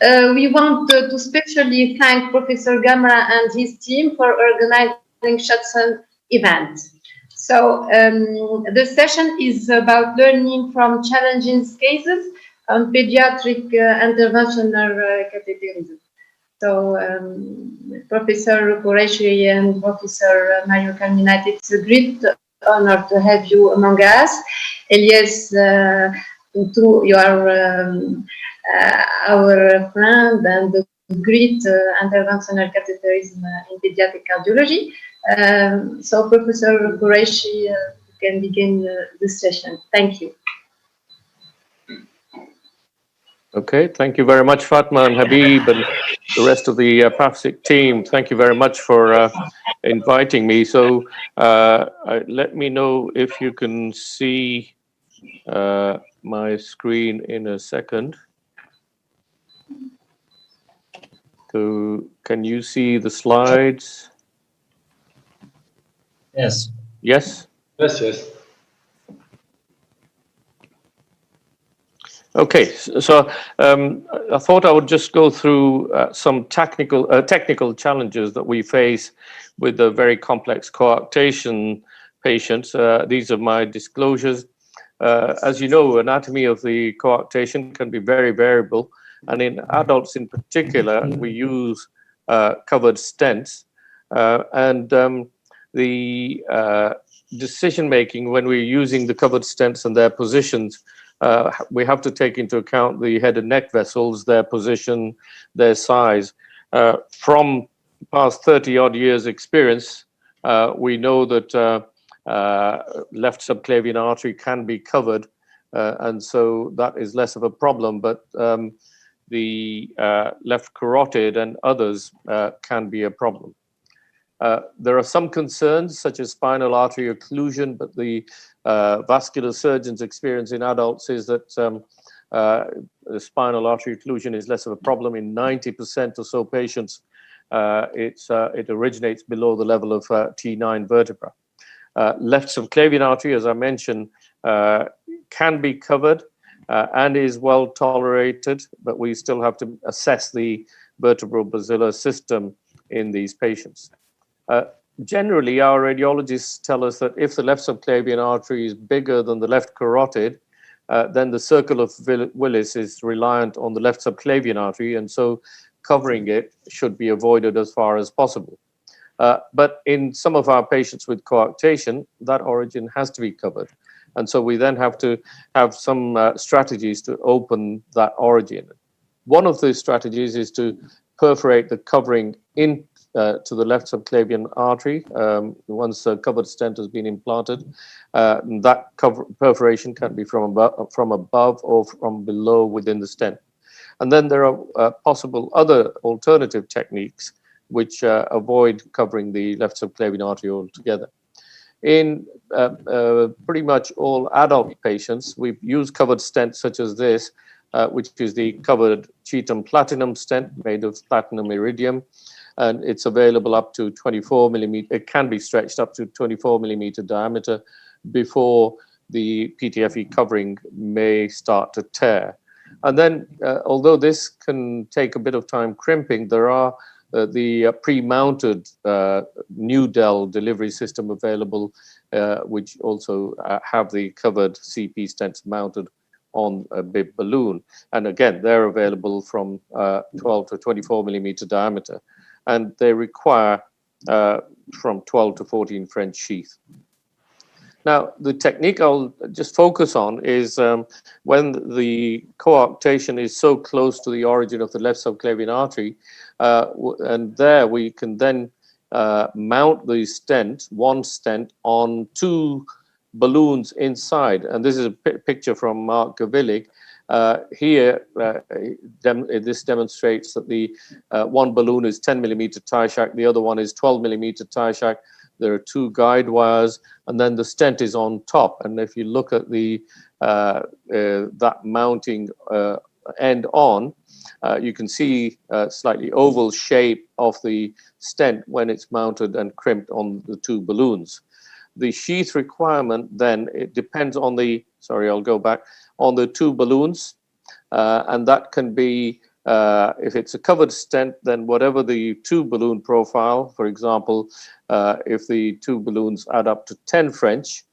We want to specially thank Professor Gamra and his team for organizing such an event. So the session is about learning from challenging cases on pediatric interventional catheterism. So Professor Qureshi and Professor Mario Carminati, it's a great honor to have you among us. Elias, you are our friend and the great interventional catheterism in pediatric cardiology. So Professor Qureshi, you can begin this session. Thank you. Okay, thank you very much, Fatma and Habib and the rest of the Pafcic team. Thank you very much for inviting me. So let me know if you can see my screen in a second. So can you see the slides? Yes. Yes? Yes, yes. Okay, so I thought I would just go through some technical challenges that we face with the very complex coarctation patients. These are my disclosures. As you know, anatomy of the coarctation can be very variable, and in adults in particular, we use covered stents, and the decision making when we're using the covered stents and their positions. We have to take into account the head and neck vessels, their position, their size. From past 30 odd years experience, we know that left subclavian artery can be covered, and so that is less of a problem, but the left carotid and others can be a problem. There are some concerns such as spinal artery occlusion, but the vascular surgeon's experience in adults is that the spinal artery occlusion is less of a problem. In 90% or so patients, it originates below the level of T9 vertebra. Left subclavian artery, as I mentioned, can be covered and is well tolerated, but we still have to assess the vertebral basilar system in these patients. Generally, our radiologists tell us that if the left subclavian artery is bigger than the left carotid, then the circle of Willis is reliant on the left subclavian artery, and so covering it should be avoided as far as possible. But in some of our patients with coarctation, that origin has to be covered. And so we then have to have some strategies to open that origin. One of the strategies is to perforate the covering in to the left subclavian artery. Once a covered stent has been implanted, that perforation can be from above or from below within the stent. And then there are possible other alternative techniques which avoid covering the left subclavian artery altogether. In pretty much all adult patients, we use covered stents such as this, which is the covered Cheetham platinum stent made of platinum iridium. And it's available up to 24 millimeter. It can be stretched up to 24 millimeter diameter before the PTFE covering may start to tear. And then, although this can take a bit of time crimping, there are the pre-mounted Nudel delivery system available, which also have the covered CP stents mounted on a bib balloon. And again, they're available from 12 to 24 millimeter diameter. And they require from 12 to 14 French sheath. Now, the technique I'll just focus on is when the coarctation is so close to the origin of the left subclavian artery, and there we can then mount the stent, one stent, on two balloons inside. And this is a picture from Mark Gavillig. Here, this demonstrates that the one balloon is 10 millimeter tie shack, the other one is 12 millimeter tie shack. There are two guide wires, and then the stent is on top. And if you look at the that mounting end on, you can see a slightly oval shape of the stent when it's mounted and crimped on the two balloons. The sheath requirement then, it depends on the, sorry, I'll go back, on the two balloons, and that can be If it's a covered stent, then whatever the tube balloon profile, for example, if the tube balloons add up to 10 French,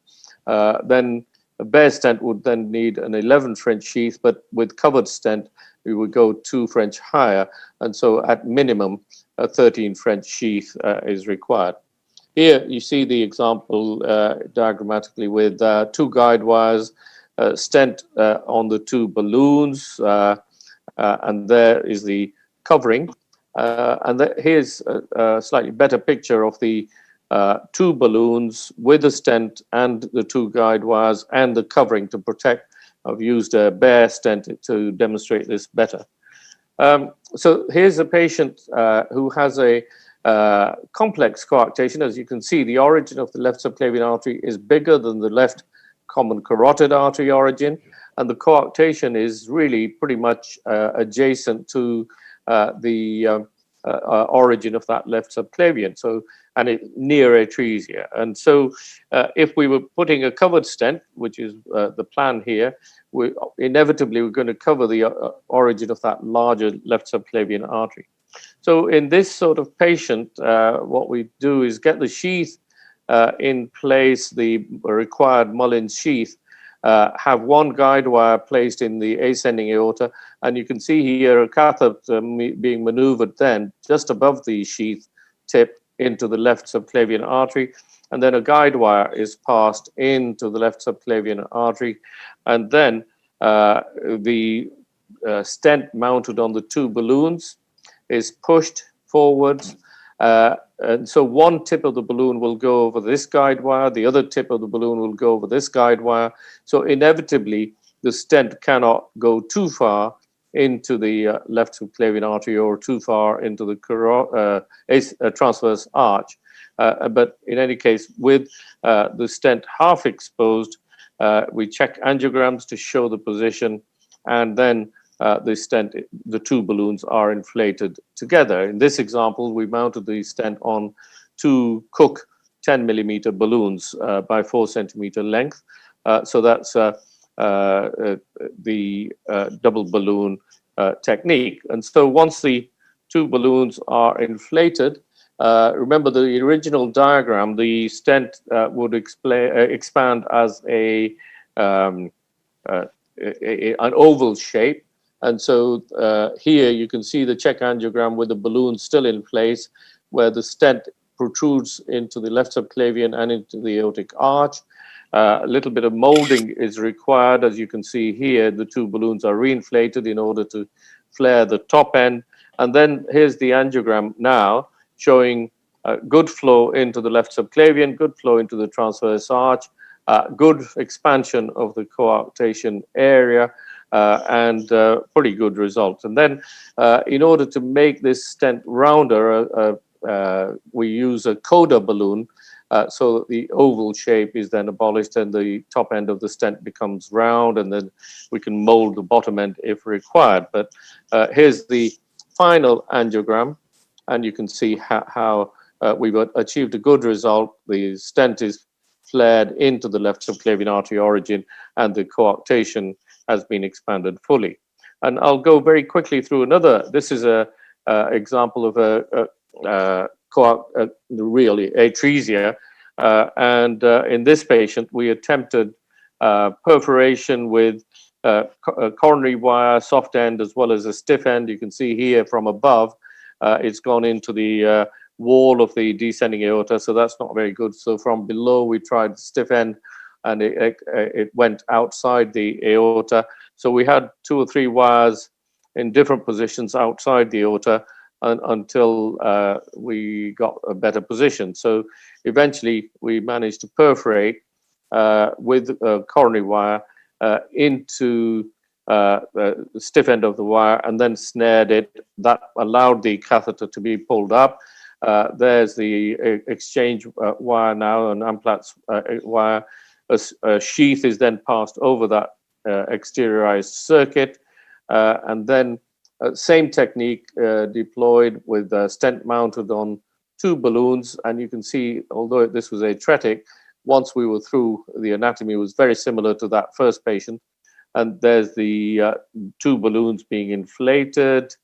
then a bare stent would then need an 11 French sheath, but with covered stent, we would go 2 French higher. And so at minimum, a 13 French sheath is required. Here you see the example diagrammatically with 2 guide wires, stent on the 2 balloons, and there is the covering. And here's a slightly better picture of the 2 balloons with the stent and the 2 guide wires and the covering to protect. I've used a bare stent to demonstrate this better. So here's a patient who has a complex coarctation. As you can see, the origin of the left subclavian artery is bigger than the left common carotid artery origin, and the coarctation is really pretty much adjacent to the origin of that left subclavian, so, and it near atresia. And so if we were putting a covered stent, which is the plan here, we inevitably we're going to cover the origin of that larger left subclavian artery. So in this sort of patient, what we do is get the sheath in place, the required Mullins sheath, have 1 guide wire placed in the ascending aorta, and you can see here a catheter being maneuvered then just above the sheath tip into the left subclavian artery, and then a guide wire is passed into the left subclavian artery, and then the stent mounted on the 2 balloons is pushed forwards. And so 1 tip of the balloon will go over this guide wire, the other tip of the balloon will go over this guide wire. So inevitably, the stent cannot go too far into the left subclavian artery or too far into the transverse arch. But in any case, with the stent half exposed, we check angiograms to show the position, and then the stent, the 2 balloons are inflated together. In this example, we mounted the stent on 2 Cook 10 millimeter balloons by 4 centimeter length. So that's the double balloon technique. And so once the 2 balloons are inflated, remember the original diagram, the stent would expand as an oval shape. And so here you can see the check angiogram with the balloon still in place, where the stent protrudes into the left subclavian and into the aortic arch. A little bit of molding is required. As you can see here, the 2 balloons are reinflated in order to flare the top end. And then here's the angiogram now showing good flow into the left subclavian, good flow into the transverse arch, good expansion of the coarctation area, and pretty good results. And then in order to make this stent rounder, we use a coda balloon, so the oval shape is then abolished and the top end of the stent becomes round, and then we can mold the bottom end if required. But here's the final angiogram, and you can see how we've achieved a good result. The stent is flared into the left subclavian artery origin, and the coarctation has been expanded fully. And I'll go very quickly through another. This is a example of really atresia. And in this patient, we attempted perforation with a coronary wire, soft end, as well as a stiff end. You can see here from above, it's gone into the wall of the descending aorta, so that's not very good. So from below, we tried the stiff end, and it went outside the aorta. So we had 2 or 3 wires in different positions outside the aorta until we got a better position. So eventually we managed to perforate with a coronary wire into the stiff end of the wire, and then snared it. That allowed the catheter to be pulled up. There's the exchange wire now, an Amplatz wire. A sheath is then passed over that exteriorized circuit, and then same technique deployed with a stent mounted on 2 balloons. And you can see, although this was atretic, once we were through, the anatomy was very similar to that first patient. And there's the 2 balloons being inflated,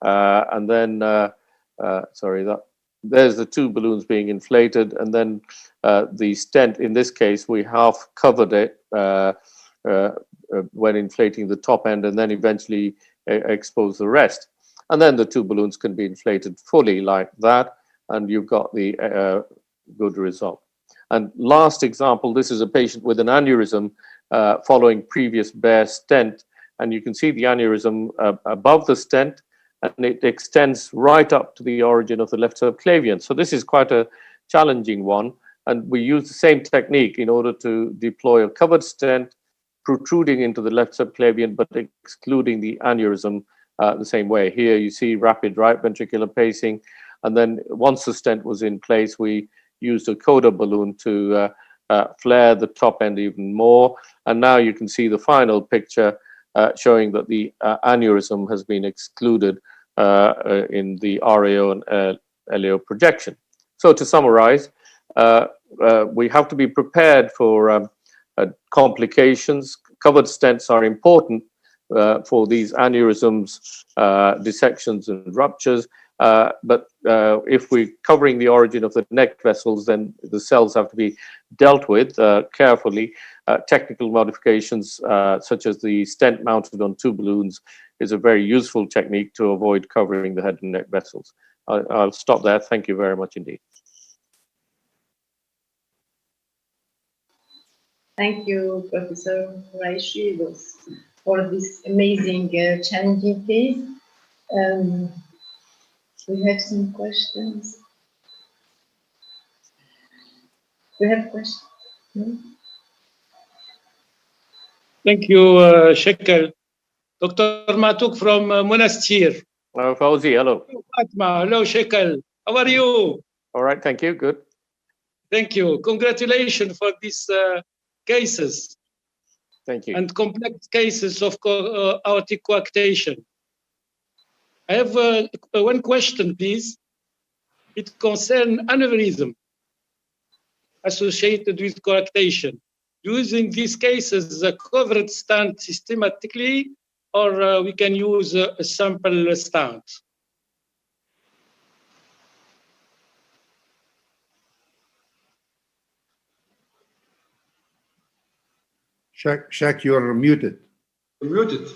and then there's the two balloons being inflated, and then the stent, in this case, we half covered it when inflating the top end, and then eventually expose the rest. And then the two balloons can be inflated fully like that, and you've got the good result. And last example, this is a patient with an aneurysm following previous bare stent, and you can see the aneurysm above the stent, and it extends right up to the origin of the left subclavian. So this is quite a challenging one, and we use the same technique in order to deploy a covered stent protruding into the left subclavian, but excluding the aneurysm the same way. Here you see rapid right ventricular pacing, and then once the stent was in place, we used a coda balloon to flare the top end even more. And now you can see the final picture showing that the aneurysm has been excluded in the RAO and LAO projection. So to summarize, we have to be prepared for complications. Covered stents are important for these aneurysms, dissections and ruptures. But if we're covering the origin of the neck vessels, then the cells have to be dealt with carefully. Technical modifications such as the stent mounted on two balloons is a very useful technique to avoid covering the head and neck vessels. I'll stop there. Thank you very much indeed. Thank you, Professor Raishi, for this amazing, challenging case. We have some questions. We have questions. No? Thank you, Shekel. Dr. Matuk from Monastir. Fauzi, hello. Fatma, hello, Shekel. How are you? All right, thank you. Good. Thank you. Congratulations for these cases. Thank you. And complex cases of aortic coarctation. I have one question, please. It concerns aneurysm associated with coarctation. Using these cases, the covered stent systematically, or we can use a sample stent? Shaq, you're muted. You're muted.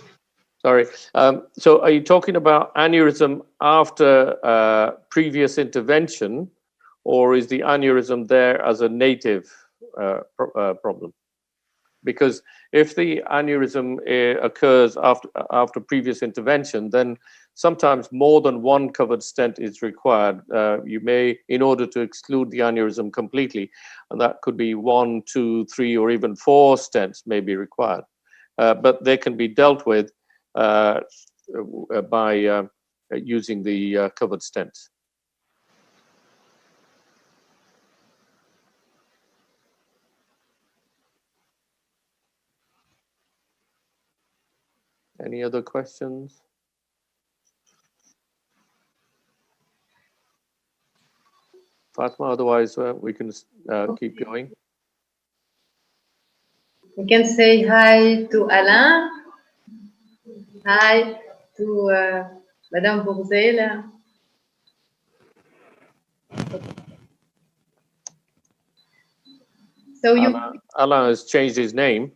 Sorry. So are you talking about aneurysm after previous intervention, or is the aneurysm there as a native problem? Because if the aneurysm occurs after previous intervention, then sometimes more than one covered stent is required. You may, in order to exclude the aneurysm completely, and that could be 1, 2, 3, or even 4 stents may be required. But they can be dealt with by using the covered stents. Any other questions? Fatma, otherwise we can keep going. We can say hi to Alain. Hi to Madame Bourzel. So Alain has changed his name.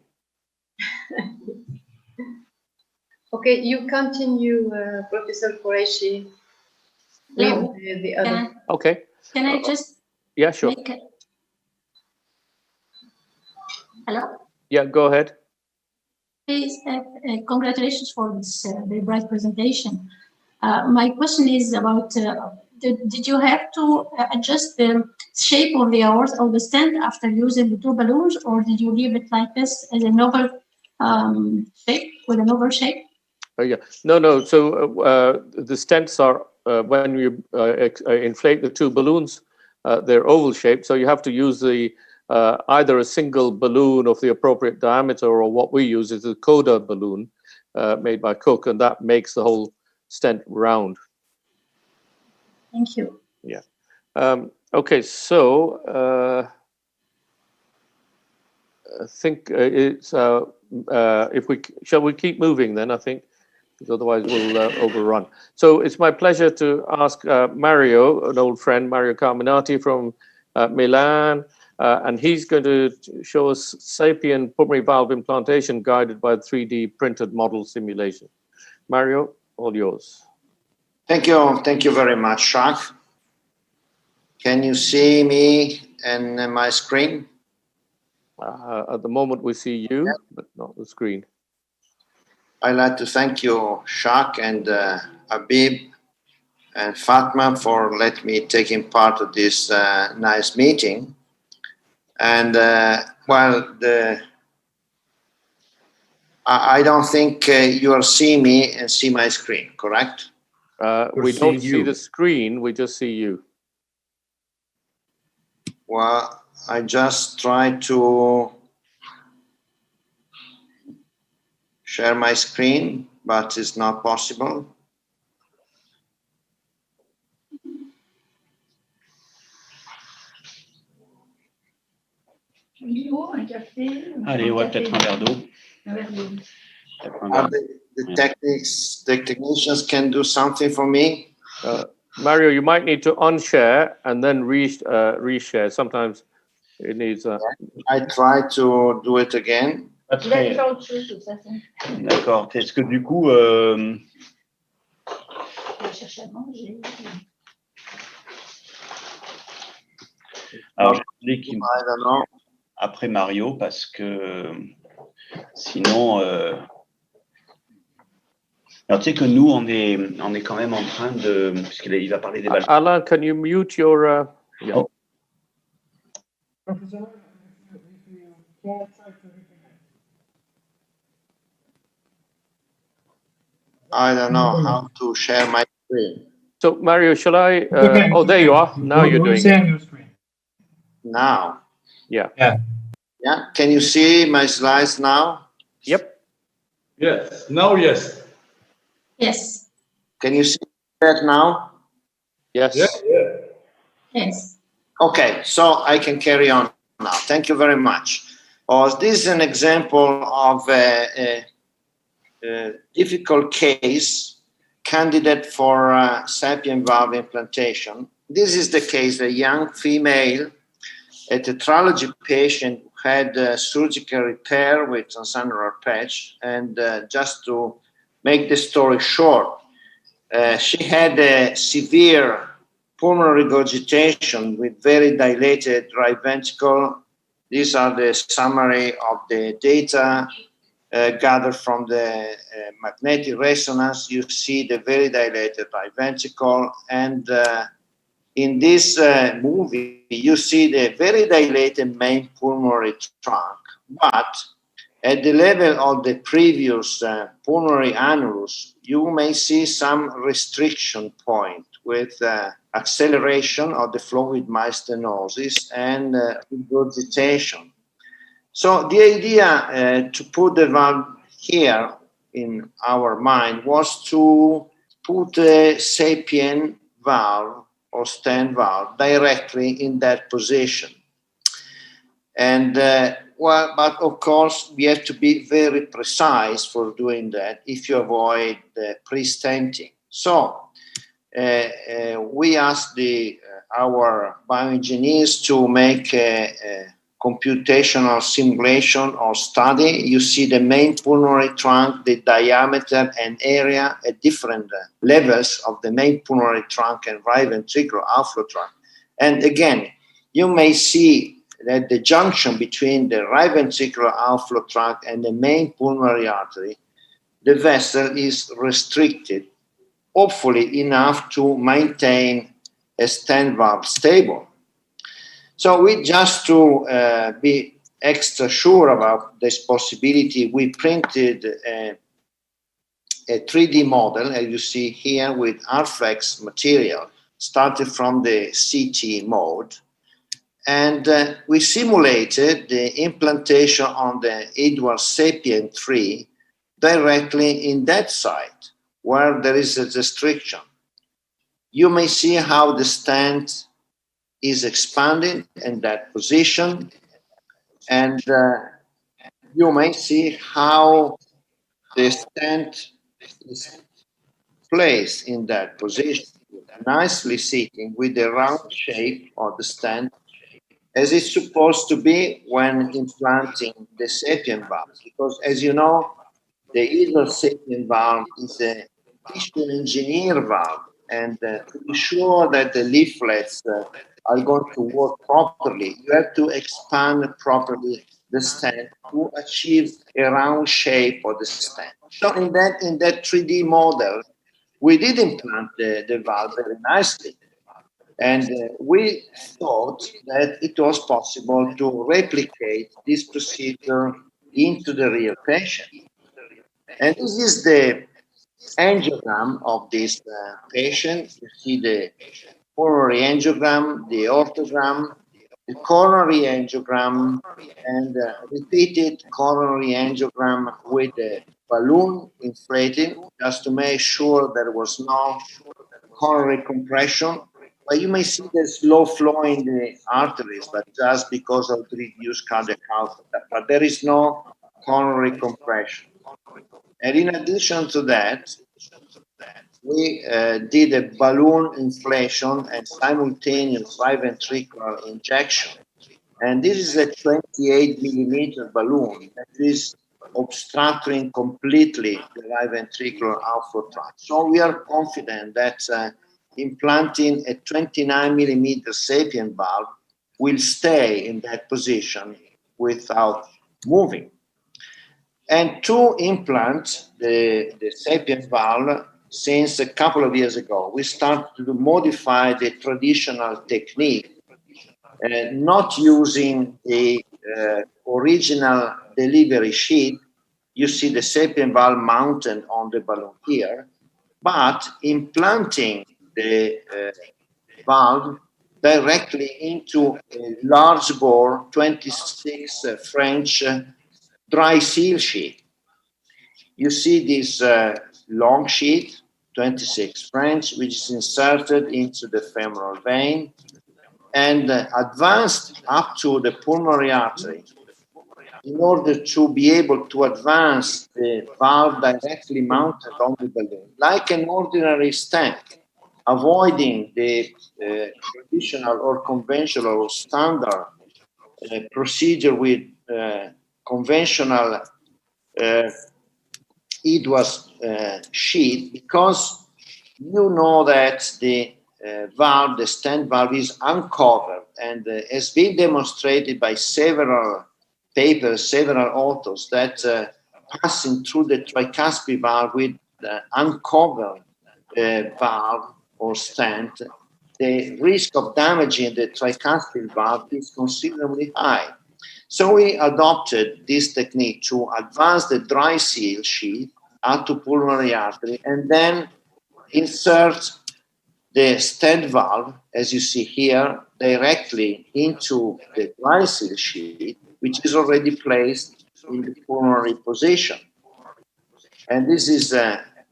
Okay, you continue, Professor Qureshi. Leave the other. Okay. Can I just? Yeah, sure. Hello? Yeah, go ahead. Please, congratulations for this very bright presentation. My question is about, did you have to adjust the shape of the aorta of the stent after using the two balloons, or did you leave it like this as an oval shape, with an oval shape? Yeah, no. So the stents are, when you inflate the two balloons, they're oval shaped. So you have to use the either a single balloon of the appropriate diameter, or what we use is a coda balloon made by Cook, and that makes the whole stent round. Thank you. Yeah. Okay, so I think it's if we shall we keep moving then, I think, because otherwise we'll overrun. So it's my pleasure to ask Mario, an old friend, Mario Carminati from Milan, and he's going to show us sapien pulmonary valve implantation guided by 3D printed model simulation. Mario, all yours. Thank you very much, Jacques. Can you see me and my screen? At the moment we see you, but not the screen. I'd like to thank you, Jacques and Habib and Fatma, for letting me taking part of this nice meeting. And I don't think you are seeing me and see my screen, correct? We don't see the screen, we just see you. Well, I just try to share my screen, but it's not possible. Allez, ouais, peut-être un verre d'eau. The technicians can do something for me. Mario, you might need to unshare and then reshare. Sometimes it needs. I try to do it again. D'accord. Est-ce que du coup, alors je voulais qu'il après Mario parce que sinon, alors tu sais que nous on est quand même en train de, puisqu'il va parler des valves. Alain, can you mute your? Yeah. Oh. I don't know how to share my screen. So Mario, shall I? Oh, there you are. Now you're doing it. Now. Yeah. Yeah. Can you see my slides now? Yep. Yes. Now, yes. Yes. Can you see that now? Yes. Yes. Okay, so I can carry on now. Thank you very much. This is an example of a difficult case candidate for sapien valve implantation. This is the case, a young female, a tetralogy patient who had surgical repair with transcameral patch. And just to make the story short, she had a severe pulmonary regurgitation with very dilated right ventricle. These are the summary of the data gathered from the magnetic resonance. You see the very dilated right ventricle, and in this movie, you see the very dilated main pulmonary trunk, but at the level of the previous pulmonary annulus, you may see some restriction point with acceleration of the flow with mild stenosis and regurgitation. So the idea to put the valve here in our mind was to put a sapien valve or stent valve directly in that position. And but of course, we have to be very precise for doing that if you avoid the pre-stenting. So we asked our bioengineers to make a computational simulation or study. You see the main pulmonary trunk, the diameter and area at different levels of the main pulmonary trunk and right ventricular outflow trunk. And again, you may see that the junction between the right ventricular outflow trunk and the main pulmonary artery, the vessel is restricted, hopefully enough to maintain a stent valve stable. So we just to be extra sure about this possibility, we printed a 3D model, as you see here, with Arflex material, started from the CT mode. And we simulated the implantation on the Edwards Sapien 3 directly in that site where there is a restriction. You may see how the stent is expanding in that position, and you may see how the stent is placed in that position, nicely sitting with the round shape of the stent, as it's supposed to be when implanting the sapien valve. Because as you know, the hydral sapien valve is a tissue engineer valve, and to be sure that the leaflets are going to work properly, you have to expand properly the stent to achieve a round shape of the stent. So in that 3D model, we did implant the valve very nicely. And we thought that it was possible to replicate this procedure into the real patient. And this is the angiogram of this patient. You see the coronary angiogram, the aortogram, the coronary angiogram, and repeated coronary angiogram with the balloon inflated, just to make sure there was no coronary compression. But you may see the slow flow in the arteries, but just because of the reduced cardiac output. But there is no coronary compression. And in addition to that, we did a balloon inflation and simultaneous right ventricular injection. And this is a 28 millimeter balloon that is obstructing completely the right ventricular outflow tract. So we are confident that implanting a 29 millimeter sapien valve will stay in that position without moving. And to implant the sapien valve, since a couple of years ago, we started to modify the traditional technique, not using the original delivery sheet. You see the sapien valve mounted on the balloon here, but implanting the valve directly into a large bore 26 French dry seal sheet. You see this long sheet, 26 French, which is inserted into the femoral vein and advanced up to the pulmonary artery in order to be able to advance the valve directly mounted on the balloon, like an ordinary stent, avoiding the traditional or conventional or standard procedure with conventional hydral sheet, because you know that the valve, the stent valve, is uncovered and has been demonstrated by several papers, several authors, that passing through the tricuspid valve with uncovered valve or stent, the risk of damaging the tricuspid valve is considerably high. So we adopted this technique to advance the dry seal sheet out to pulmonary artery and then insert the stent valve, as you see here, directly into the dry seal sheet, which is already placed in the pulmonary position. And this is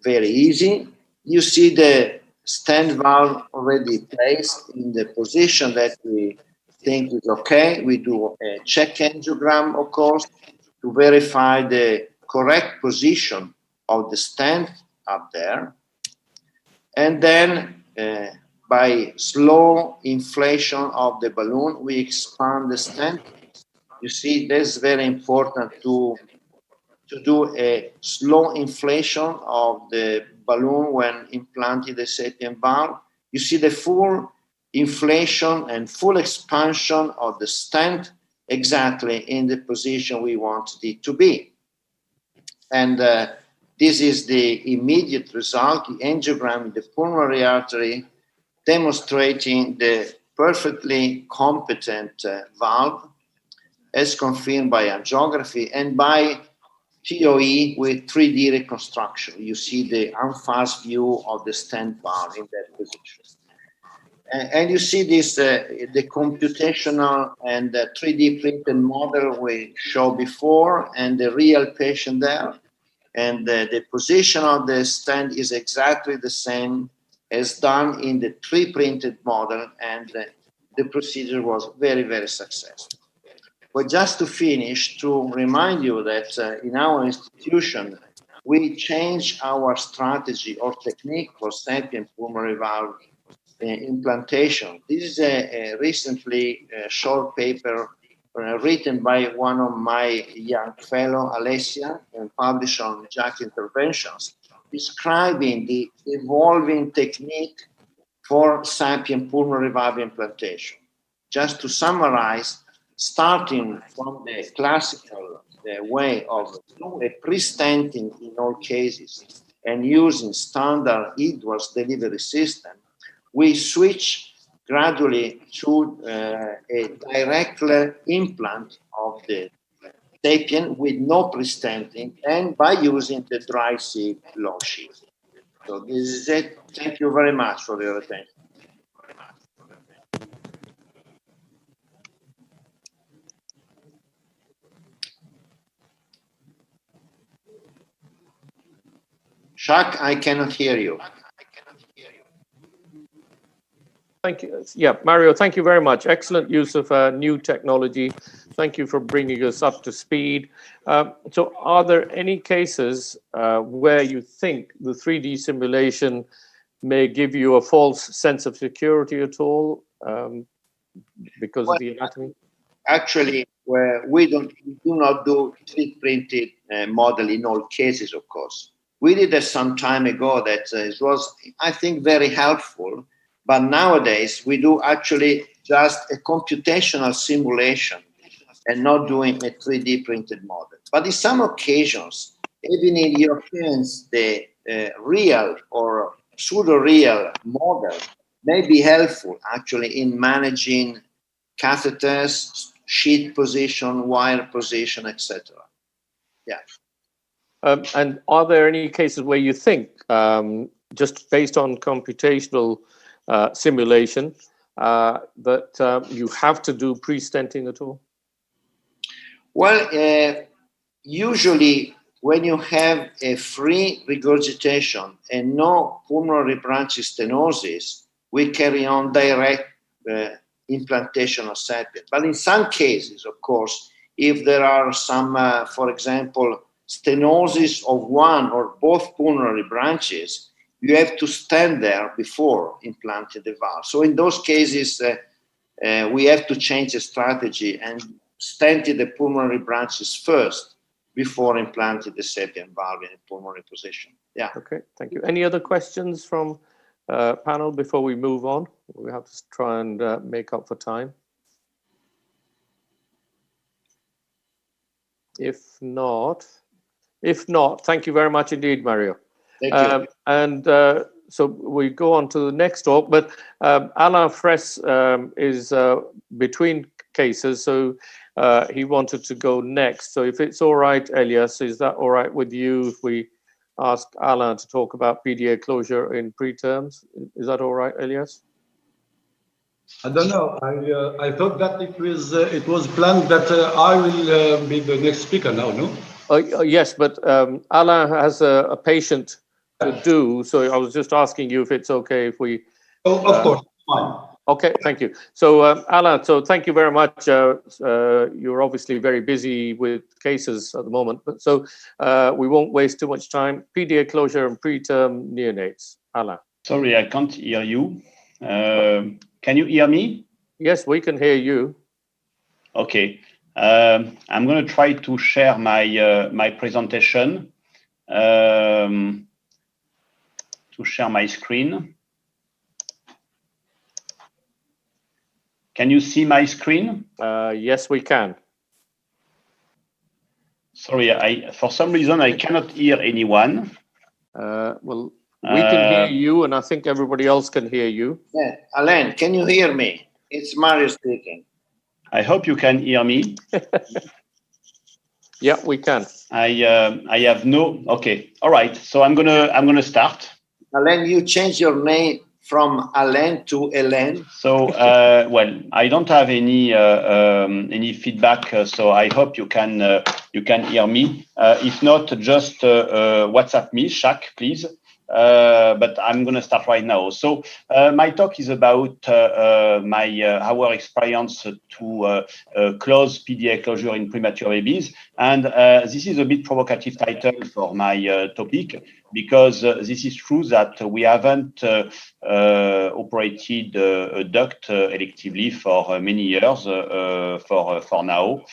very easy. You see the stent valve already placed in the position that we think is okay. We do a check angiogram, of course, to verify the correct position of the stent up there. And then by slow inflation of the balloon, we expand the stent. You see, that's very important to do a slow inflation of the balloon when implanting the sapien valve. You see the full inflation and full expansion of the stent exactly in the position we wanted it to be. And this is the immediate result, the angiogram in the pulmonary artery, demonstrating the perfectly competent valve as confirmed by angiography and by TOE with 3D reconstruction. You see the unfast view of the stent valve in that position. And you see this, the computational and the 3D printed model we showed before and the real patient there. And the position of the stent is exactly the same as done in the 3D printed model, and the procedure was very, very successful. But just to finish, to remind you that in our institution, we change our strategy or technique for sapien pulmonary valve implantation. This is a recently short paper written by one of my young fellow, Alessia, and published on JACC Interventions, describing the evolving technique for sapien pulmonary valve implantation. Just to summarize, starting from the classical way of a pre-stenting in all cases and using standard Edwards delivery system, we switch gradually to a direct implant of the sapien with no pre-stenting and by using the dry seat long sheath. So this is it. Thank you very much for your attention. Jacques, I cannot hear you. Thank you. Yeah, Mario, thank you very much. Excellent use of new technology. Thank you for bringing us up to speed. So are there any cases where you think the 3D simulation may give you a false sense of security at all because of the anatomy? Actually, where we do not do 3D printed model in all cases, of course. We did it some time ago that it was, I think, very helpful. But nowadays, we do actually just a computational simulation and not doing a 3D printed model. But in some occasions, even in Europeans, the real or pseudo-real model may be helpful actually in managing catheters, sheath position, wire position, etc. Yeah. And are there any cases where you think, just based on computational simulation, that you have to do pre-stenting at all? Well, usually when you have a free regurgitation and no pulmonary branch stenosis, we carry on direct implantation of sapien. But in some cases, of course, if there are some, for example, stenosis of one or both pulmonary branches, you have to stand there before implanting the valve. So in those cases, we have to change the strategy and stented the pulmonary branches first before implanting the sapien valve in a pulmonary position. Yeah. Okay, thank you. Any other questions from panel before we move on? We have to try and make up for time. If not, thank you very much indeed, Mario. Thank you. And so we go on to the next talk, but Alain Fraisse is between cases, so he wanted to go next. So if it's all right, Elias, is that all right with you if we ask Alain to talk about PDA closure in preterms? Is that all right, Elias? I don't know. I thought that it was planned that I will be the next speaker now, no? Yes, but Alain has a patient to do, so I was just asking you if it's okay if we... Oh, of course, fine. Okay, thank you. So Alain, so thank you very much. You're obviously very busy with cases at the moment, but so we won't waste too much time. PDA closure and preterm neonates. Alain. Sorry, I can't hear you. Can you hear me? Yes, we can hear you. Okay. I'm going to try to share my presentation. To share my screen. Can you see my screen? Yes, we can. Sorry, for some reason I cannot hear anyone. Well, we can hear you, and I think everybody else can hear you. Yeah. Alain, can you hear me? It's Mario speaking. I hope you can hear me. Yeah, we can. I have no. Okay, all right. So I'm gonna start. Alain, you changed your name from Alain to Hélène. So well, I don't have any feedback. So I hope you can hear me. If not, just WhatsApp me, Jacques, please. but I'm going to start right now. So my talk is about our experience to close PDA closure in premature babies. And this is a bit provocative title for my topic, because this is true that we haven't operated a duct electively for many years for now.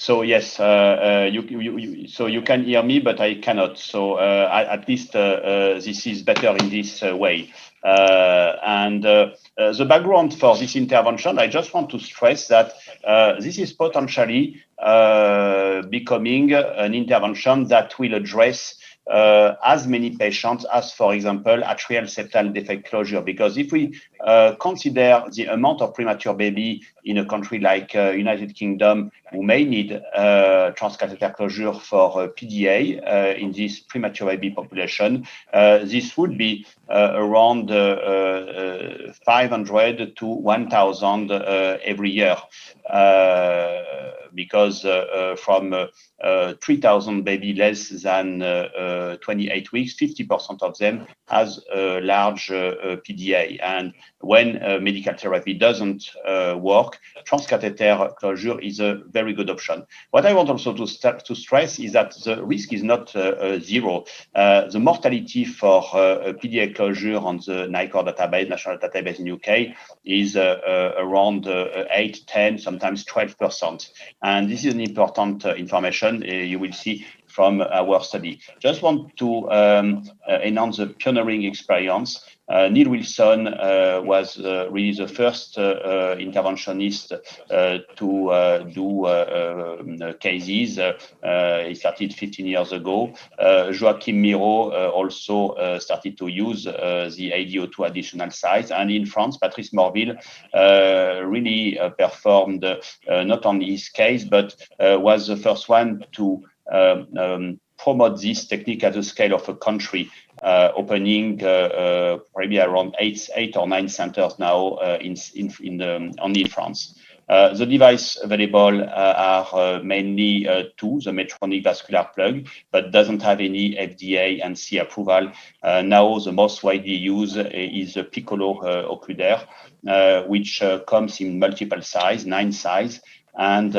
So yes, so you can hear me, but I cannot. So at least this is better in this way. The background for this intervention, I just want to stress that this is potentially becoming an intervention that will address as many patients as, for example, atrial septal defect closure. Because if we consider the amount of premature baby in a country like United Kingdom who may need transcatheter closure for PDA in this premature baby population, this would be around 500 to 1,000 every year. Because from 3,000 baby less than 28 weeks, 50% of them has a large PDA. And when medical therapy doesn't work, transcatheter closure is a very good option. What I want also to stress is that the risk is not zero. The mortality for PDA closure on the NICOR database, national database in UK, is around 8, 10, sometimes 12%. And this is an important information you will see from our study. Just want to announce the pioneering experience. Neil Wilson was really the first interventionist to do cases. He started 15 years ago. Joachim Miro also started to use the ADO2 additional size. And in France, Patrice Morville really performed not only his case, but was the first one to promote this technique at the scale of a country, opening probably around eight or nine centers now only in France. The device available are mainly two, the Medtronic vascular plug, but doesn't have any FDA and C approval. Now the most widely used is the Piccolo occluder, which comes in multiple size, 9 size, and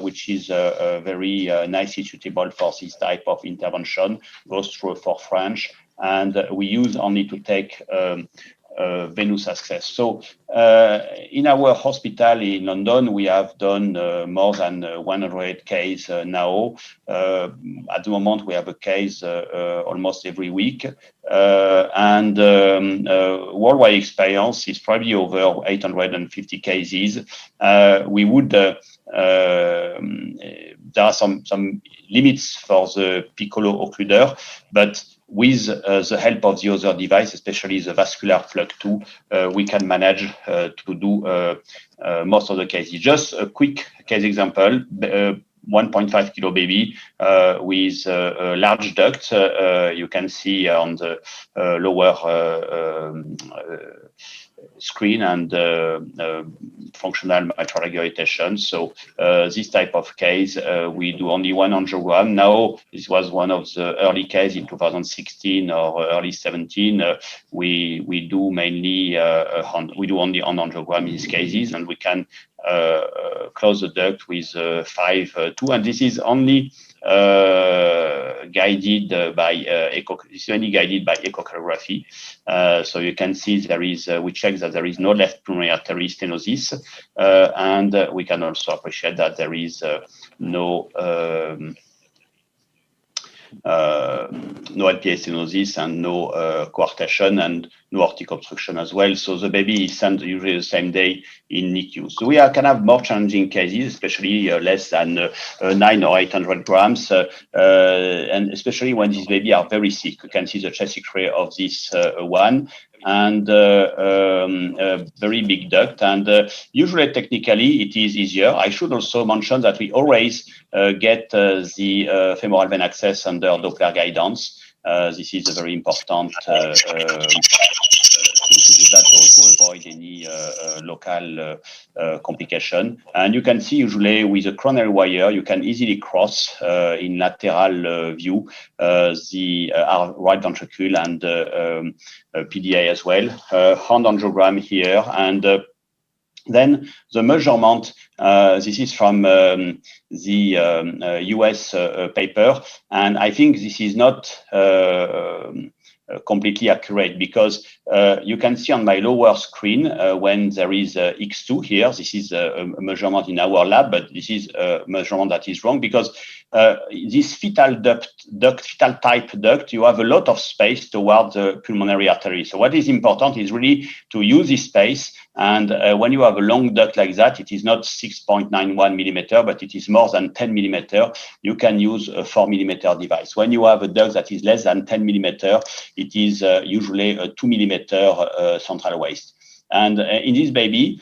which is very nicely suitable for this type of intervention, goes through for French, and we use only to take venous access. So in our hospital in London, we have done more than 100 cases now. At the moment, we have a case almost every week. And worldwide experience is probably over 850 cases. We would, there are some limits for the Piccolo occluder, but with the help of the other device, especially the vascular plug 2, we can manage to do most of the cases. Just a quick case example, 1.5 kilo baby with a large duct. You can see on the lower screen, and functional mitral regurgitation. So this type of case, we do only 1 angiogram. Now, this was one of the early cases in 2016 or early 17. We do mainly, we do only on angiogram in these cases, and we can close the duct with 5-2, and this is only guided by echocardiography. So you can see there is, we check that there is no left pulmonary artery stenosis, and we can also appreciate that there is no LPA stenosis and no coarctation and no aortic obstruction as well. So the baby is sent usually the same day in NICU. So we can have more challenging cases, especially less than 9 or 800 grams, and especially when these babies are very sick. You can see the chest X-ray of this one, and very big duct, and usually technically it is easier. I should also mention that we always get the femoral vein access under Doppler guidance. This is a very important to do that, or to avoid any local complication. And you can see usually with a coronary wire, you can easily cross in lateral view the right ventricle and PDA as well. Hand angiogram here, and then the measurement, this is from the US paper, and I think this is not completely accurate, because you can see on my lower screen when there is X2 here, this is a measurement in our lab, but this is a measurement that is wrong, because this fetal type duct, you have a lot of space towards the pulmonary artery. So what is important is really to use this space. And when you have a long duct like that, it is not 6.91 millimeter, but it is more than 10 millimeter. You can use a 4 millimeter device. When you have a duct that is less than 10 millimeter, it is usually a 2 millimeter central waist. And in this baby,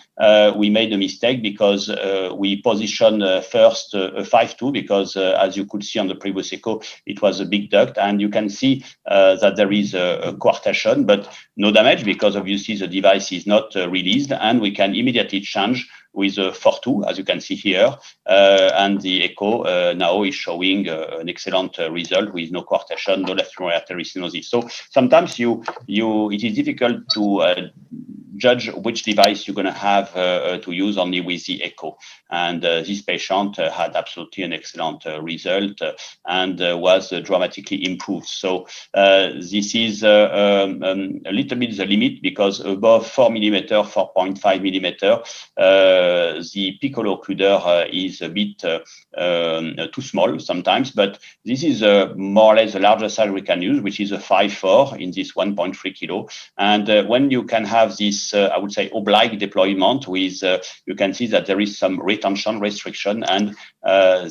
we made a mistake because we positioned first 5.2 because as you could see on the previous echo, it was a big duct, and you can see that there is a coarctation, but no damage because obviously the device is not released, and we can immediately change with 4.2, as you can see here, and the echo now is showing an excellent result with no coarctation, no left coronary artery stenosis. So sometimes it is difficult to judge which device you're going to have to use only with the echo. And this patient had absolutely an excellent result and was dramatically improved. So this is a little bit the limit, because above 4 millimeter, 4.5 millimeter, the piccolo occluder is a bit too small sometimes, but this is more or less the largest size we can use, which is a 5.4 in this 1.3 kilo. And when you can have this, I would say, oblique deployment with, you can see that there is some retention restriction, and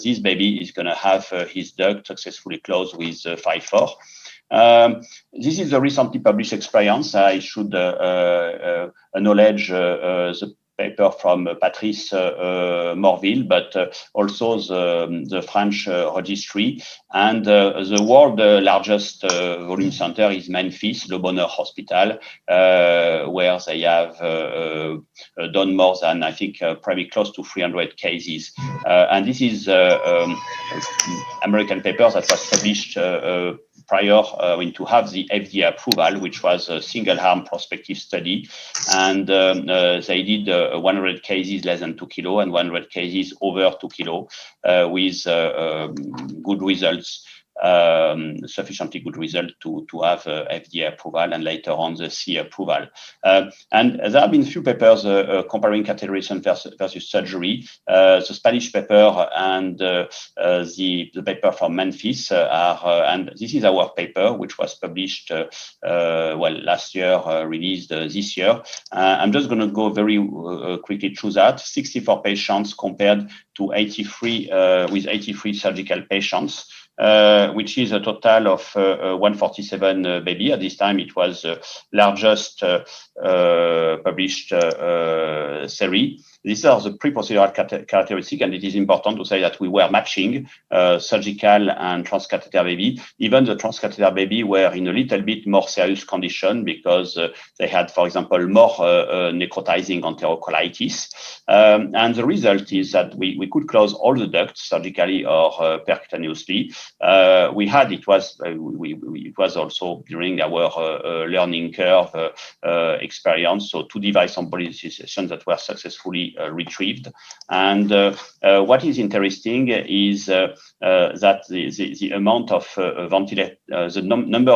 this baby is going to have his duct successfully closed with 5.4. This is a recently published experience. I should acknowledge the paper from Patrice Morville, but also the French registry. And the world largest volume center is Memphis, Le Bonheur Hospital, where they have done more than, I think, probably close to 300 cases. And this is American paper that was published prior to have the FDA approval, which was a single-arm prospective study. And they did 100 cases less than 2 kilo and 100 cases over 2 kilo with good results. Sufficiently good result to have FDA approval and later on the CE approval. And there have been few papers comparing catheterization versus surgery. The Spanish paper and the paper from Memphis are, and this is our paper, which was published last year, released this year. I'm just going to go very quickly through that. 64 patients compared to 83 with 83 surgical patients. Which is a total of 147 baby. At this time, it was largest published series. These are the pre-procedural characteristics, and it is important to say that we were matching surgical and transcatheter baby. Even the transcatheter baby were in a little bit more serious condition because they had, for example, more necrotizing enterocolitis. And the result is that we could close all the ducts surgically or percutaneously. It was also during our learning curve experience. So 2 device embolization that were successfully retrieved. And what is interesting is that the amount of number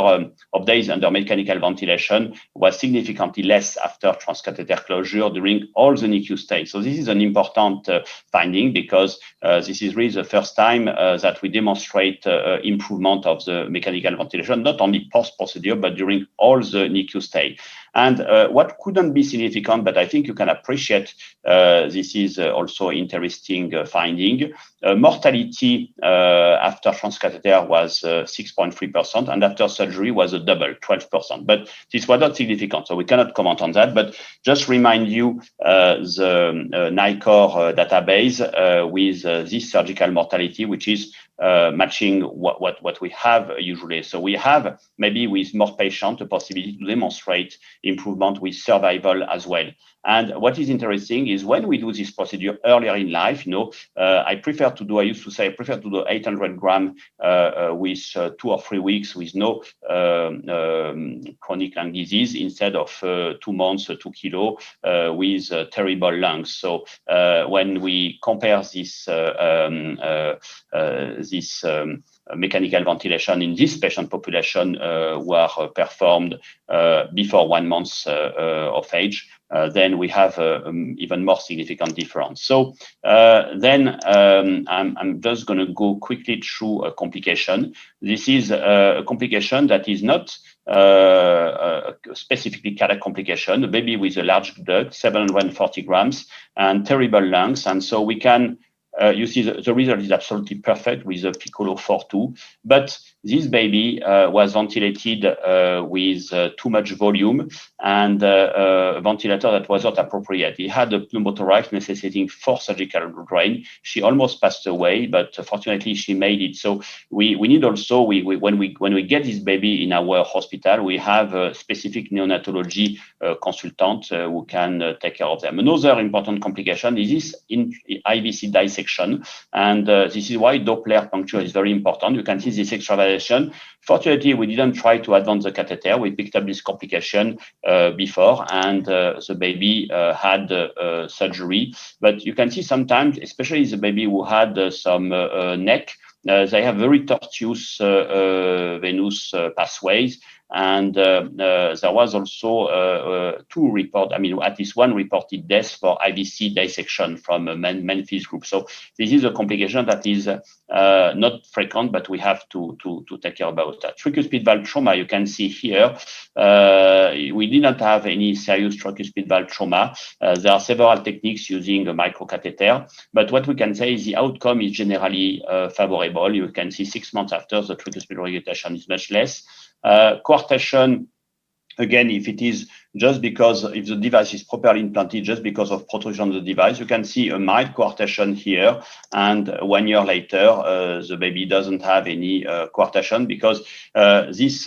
of days under mechanical ventilation was significantly less after transcatheter closure during all the NICU stays. So this is an important finding, because this is really the first time that we demonstrate improvement of the mechanical ventilation, not only post-procedure, but during all the NICU stay. And what couldn't be significant, but I think you can appreciate, this is also interesting finding. Mortality after transcatheter was 6.3%, and after surgery was a double, 12%. But this was not significant, so we cannot comment on that. But just remind you the NICOR database with this surgical mortality, which is matching what we have usually. So we have maybe with more patients the possibility to demonstrate improvement with survival as well. And what is interesting is when we do this procedure earlier in life, I used to say I prefer to do 800 grams with 2 or 3 weeks with no chronic lung disease instead of 2 months, 2 kilo with terrible lungs. So when we compare this mechanical ventilation in this patient population who are performed before 1 month of age, then we have even more significant difference. So then I'm just going to go quickly through a complication. This is a complication that is not specifically cardiac complication, a baby with a large duct, 740 grams, and terrible lungs. And so we can you see the result is absolutely perfect with a Piccolo 4.2, but this baby was ventilated with too much volume and a ventilator that was not appropriate. He had a pneumothorax necessitating 4 surgical drain. She almost passed away, but fortunately she made it. So we need also, when we get this baby in our hospital, we have a specific neonatology consultant who can take care of them. Another important complication is this in IVC dissection, and this is why Doppler puncture is very important. You can see this extravasation. Fortunately, we didn't try to advance the catheter. We picked up this complication before, and the baby had surgery. But you can see sometimes, especially the baby who had some neck, they have very tortuous venous pathways. And there was also at least 1 reported death for IVC dissection from a Memphis group. So this is a complication that is not frequent, but we have to take care about that. Tricuspid valve trauma, you can see here, we did not have any serious tricuspid valve trauma. There are several techniques using a microcatheter, but what we can say is the outcome is generally favorable. You can see 6 months after, the tricuspid regurgitation is much less. Coarctation, again, if it is just because if the device is properly implanted, just because of protrusion of the device, you can see a mild coarctation here. And 1 year later, the baby doesn't have any coarctation because this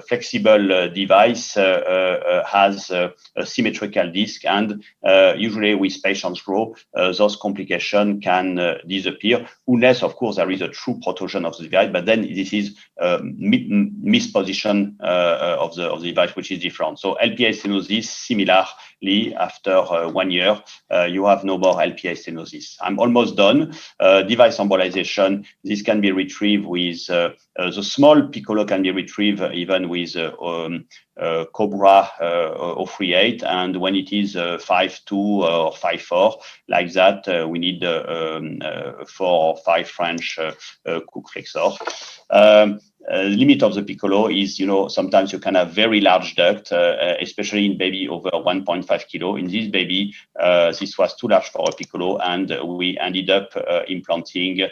flexible device has a symmetrical disc, and usually with patients grow, those complications can disappear, unless, of course, there is a true protrusion of the device. But then this is misposition of the device, which is different. So LPA stenosis, similarly, after 1 year, you have no more LPA stenosis. I'm almost done. Device embolization, this can be retrieved with the small Piccolo can be retrieved even with Cobra 038, and when it is 5.2 or 5.4 like that, we need 4 or 5 French Cook flexor. Limit of the Piccolo is, sometimes you can have very large duct, especially in baby over 1.5 kilo. In this baby, this was too large for a Piccolo, and we ended up implanting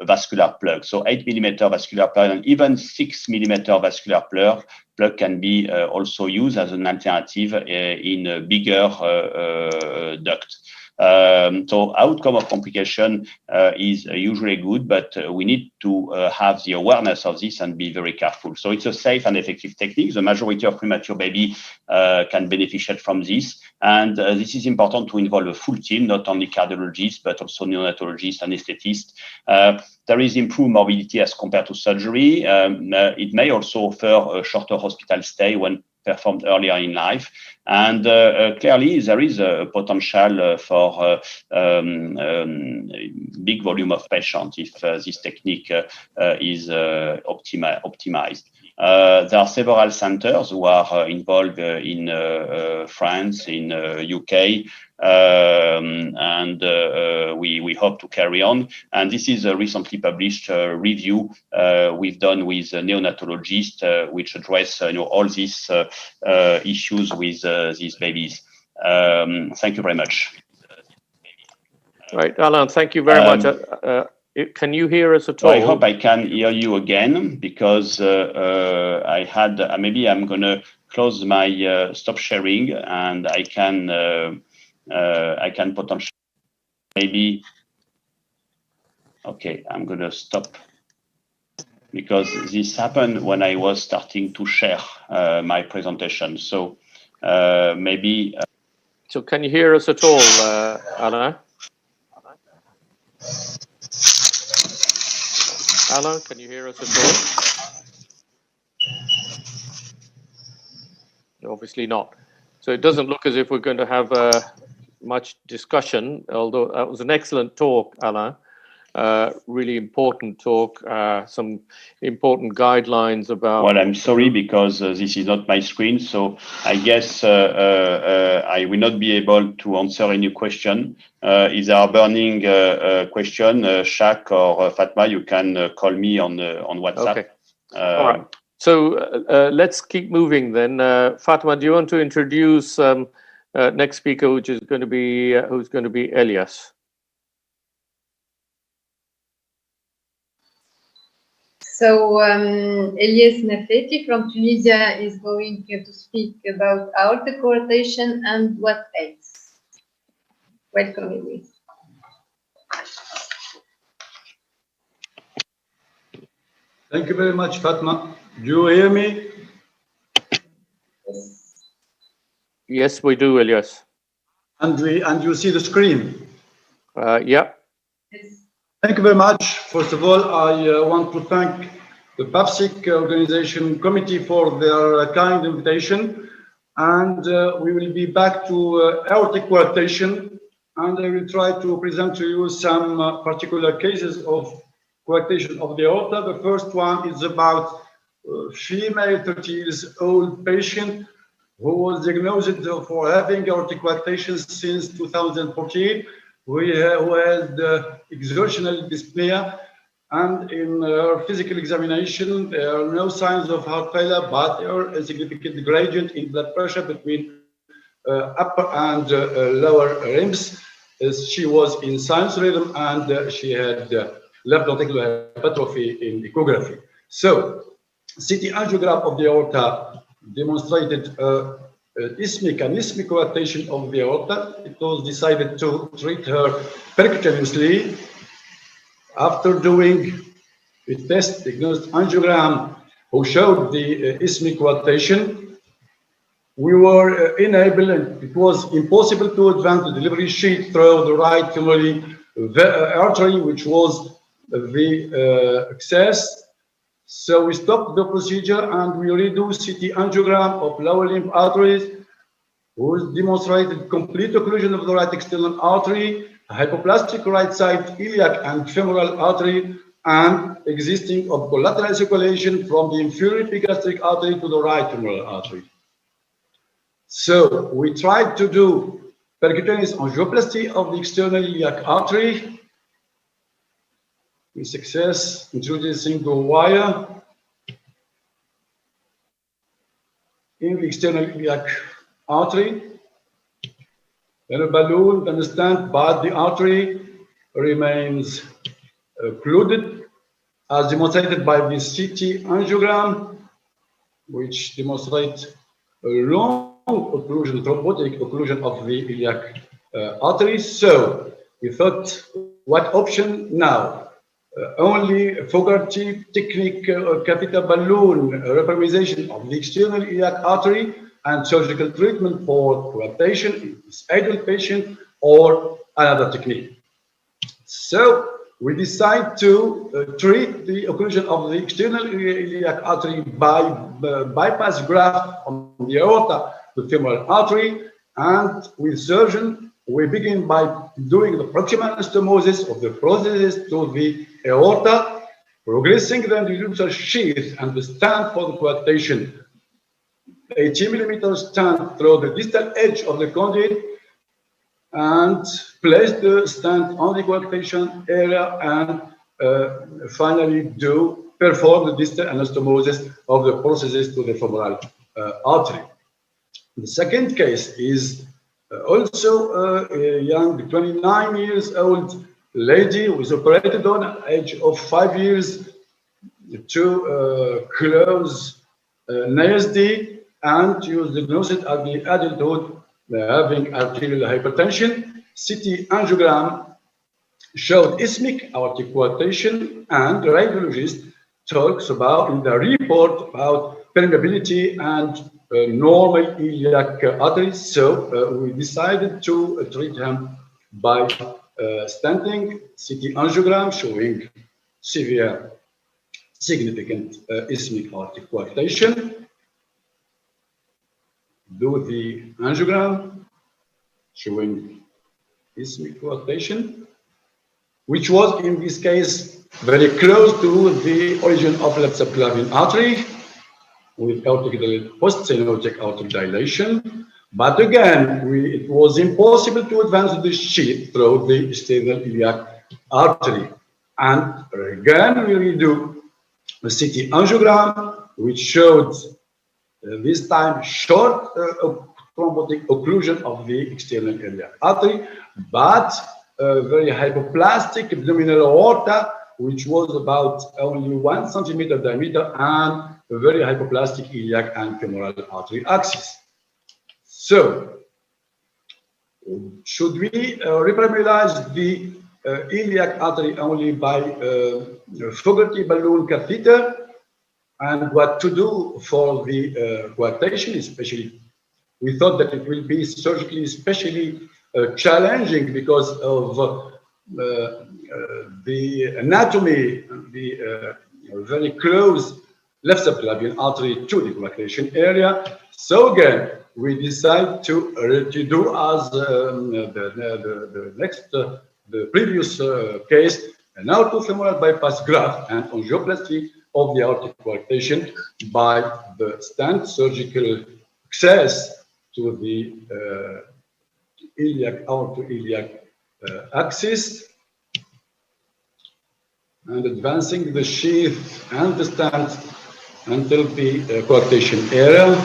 vascular plug. So 8 millimeter vascular plug and even 6 millimeter vascular plug can be also used as an alternative in a bigger duct. So outcome of complication is usually good, but we need to have the awareness of this and be very careful. So it's a safe and effective technique. The majority of premature baby can benefit from this. And this is important to involve a full team, not only cardiologists, but also neonatologists, anesthetists. There is improved morbidity as compared to surgery. It may also offer a shorter hospital stay when performed earlier in life. And clearly, there is a potential for big volume of patients if this technique is optimized. There are several centers who are involved in France, in UK, and we hope to carry on. And this is a recently published review we've done with neonatologists, which address all these issues with these babies. Thank you very much. Right, Alain, thank you very much. Can you hear us at all? I hope I can hear you again, because I had maybe I'm going to close my stop sharing, and I can potentially maybe. Okay, I'm going to stop. because this happened when I was starting to share my presentation. So maybe. So can you hear us at all, Alain? Alain, can you hear us at all? Obviously not. So it doesn't look as if we're going to have much discussion, although that was an excellent talk, Alain. Really important talk, some important guidelines about... Well, I'm sorry because this is not my screen, so I guess I will not be able to answer any question. If there are burning question, Shaq or Fatma, you can call me on WhatsApp. Okay. All right. So let's keep moving then. Fatma, do you want to introduce next speaker, which is going to be who's going to be Elias? So Elias Nafeti from Tunisia is going to speak about aortic coarctation and what aids. Welcome, Elias. Thank you very much, Fatma. Do you hear me? Yes, we do, Elias. And you see the screen? Yeah. Thank you very much. First of all, I want to thank the Pafcic organization committee for their kind invitation. And we will be back to aortic coarctation. And I will try to present to you some particular cases of coarctation of the aorta. The first one is about a female 30 years old patient who was diagnosed for having aortic coarctation since 2014. Who had exertional dyspnea, and in her physical examination, there are no signs of heart failure, but there are a significant gradient in blood pressure between upper and lower rims. She was in sinus rhythm, and she had left ventricular hypertrophy in ecography. So, CT angiogram of the aorta demonstrated ischic coarctation of the aorta. It was decided to treat her percutaneously. After doing a test diagnosed angiogram who showed the ischic coarctation, we were unable, and it was impossible to advance the delivery sheet through the right femoral artery, which was the access. So we stopped the procedure and we redo CT angiogram of lower limb arteries, who demonstrated complete occlusion of the right external artery, hypoplastic right side iliac and femoral artery, and existing of collateral circulation from the inferior epigastric artery to the right femoral artery. So we tried to do percutaneous angioplasty of the external iliac artery. With success, introducing the wire in the external iliac artery. Then a balloon, understand, but the artery remains occluded, as demonstrated by the CT angiogram, which demonstrates a long occlusion, thrombotic occlusion of the iliac artery. So we thought, what option now? Only Fogarty technique catheter balloon repolarization of the external iliac artery and surgical treatment for coarctation in this adult patient, or another technique. So we decide to treat the occlusion of the external iliac artery by bypass graft on the aorta, the femoral artery, and with surgeon we begin by doing the proximal anastomosis of the prosthesis to the aorta, progressing then the uterine sheath and the stand for the coarctation. 80 millimeter stand through the distal edge of the conduit and place the stand on the coarctation area, and finally perform the distal anastomosis of the prosthesis to the femoral artery. The second case is also a young 29 years old lady who was operated on at the age of 5 years to close NASD, and she was diagnosed at the adulthood having arterial hypertension. CT angiogram showed ischic aortic coarctation, and the radiologist talks about in the report about permeability and normal iliac arteries. So we decided to treat him by stenting, CT angiogram showing severe significant ischemic aortic coarctation. Do the angiogram showing ischemic coarctation, which was in this case very close to the origin of left subclavian artery with post-stenotic aortic dilation. But again, it was impossible to advance the sheath through the external iliac artery. And again, we redo a CT angiogram, which showed this time short thrombotic occlusion of the external iliac artery, but very hypoplastic abdominal aorta, which was about only 1 centimeter diameter, and a very hypoplastic iliac and femoral artery axis. So, should we repermeabilize the iliac artery only by Fogarty balloon catheter? And what to do for the coarctation, especially? We thought that it will be surgically especially challenging because of the anatomy, the very close left subclavian artery to the coarctation area. So again, we decide to do as the previous case, an aortofemoral bypass graft and angioplasty of the aortic coarctation by the stent surgical access to the iliac aorto-iliac axis, and advancing the sheath and the stent until the coarctation area.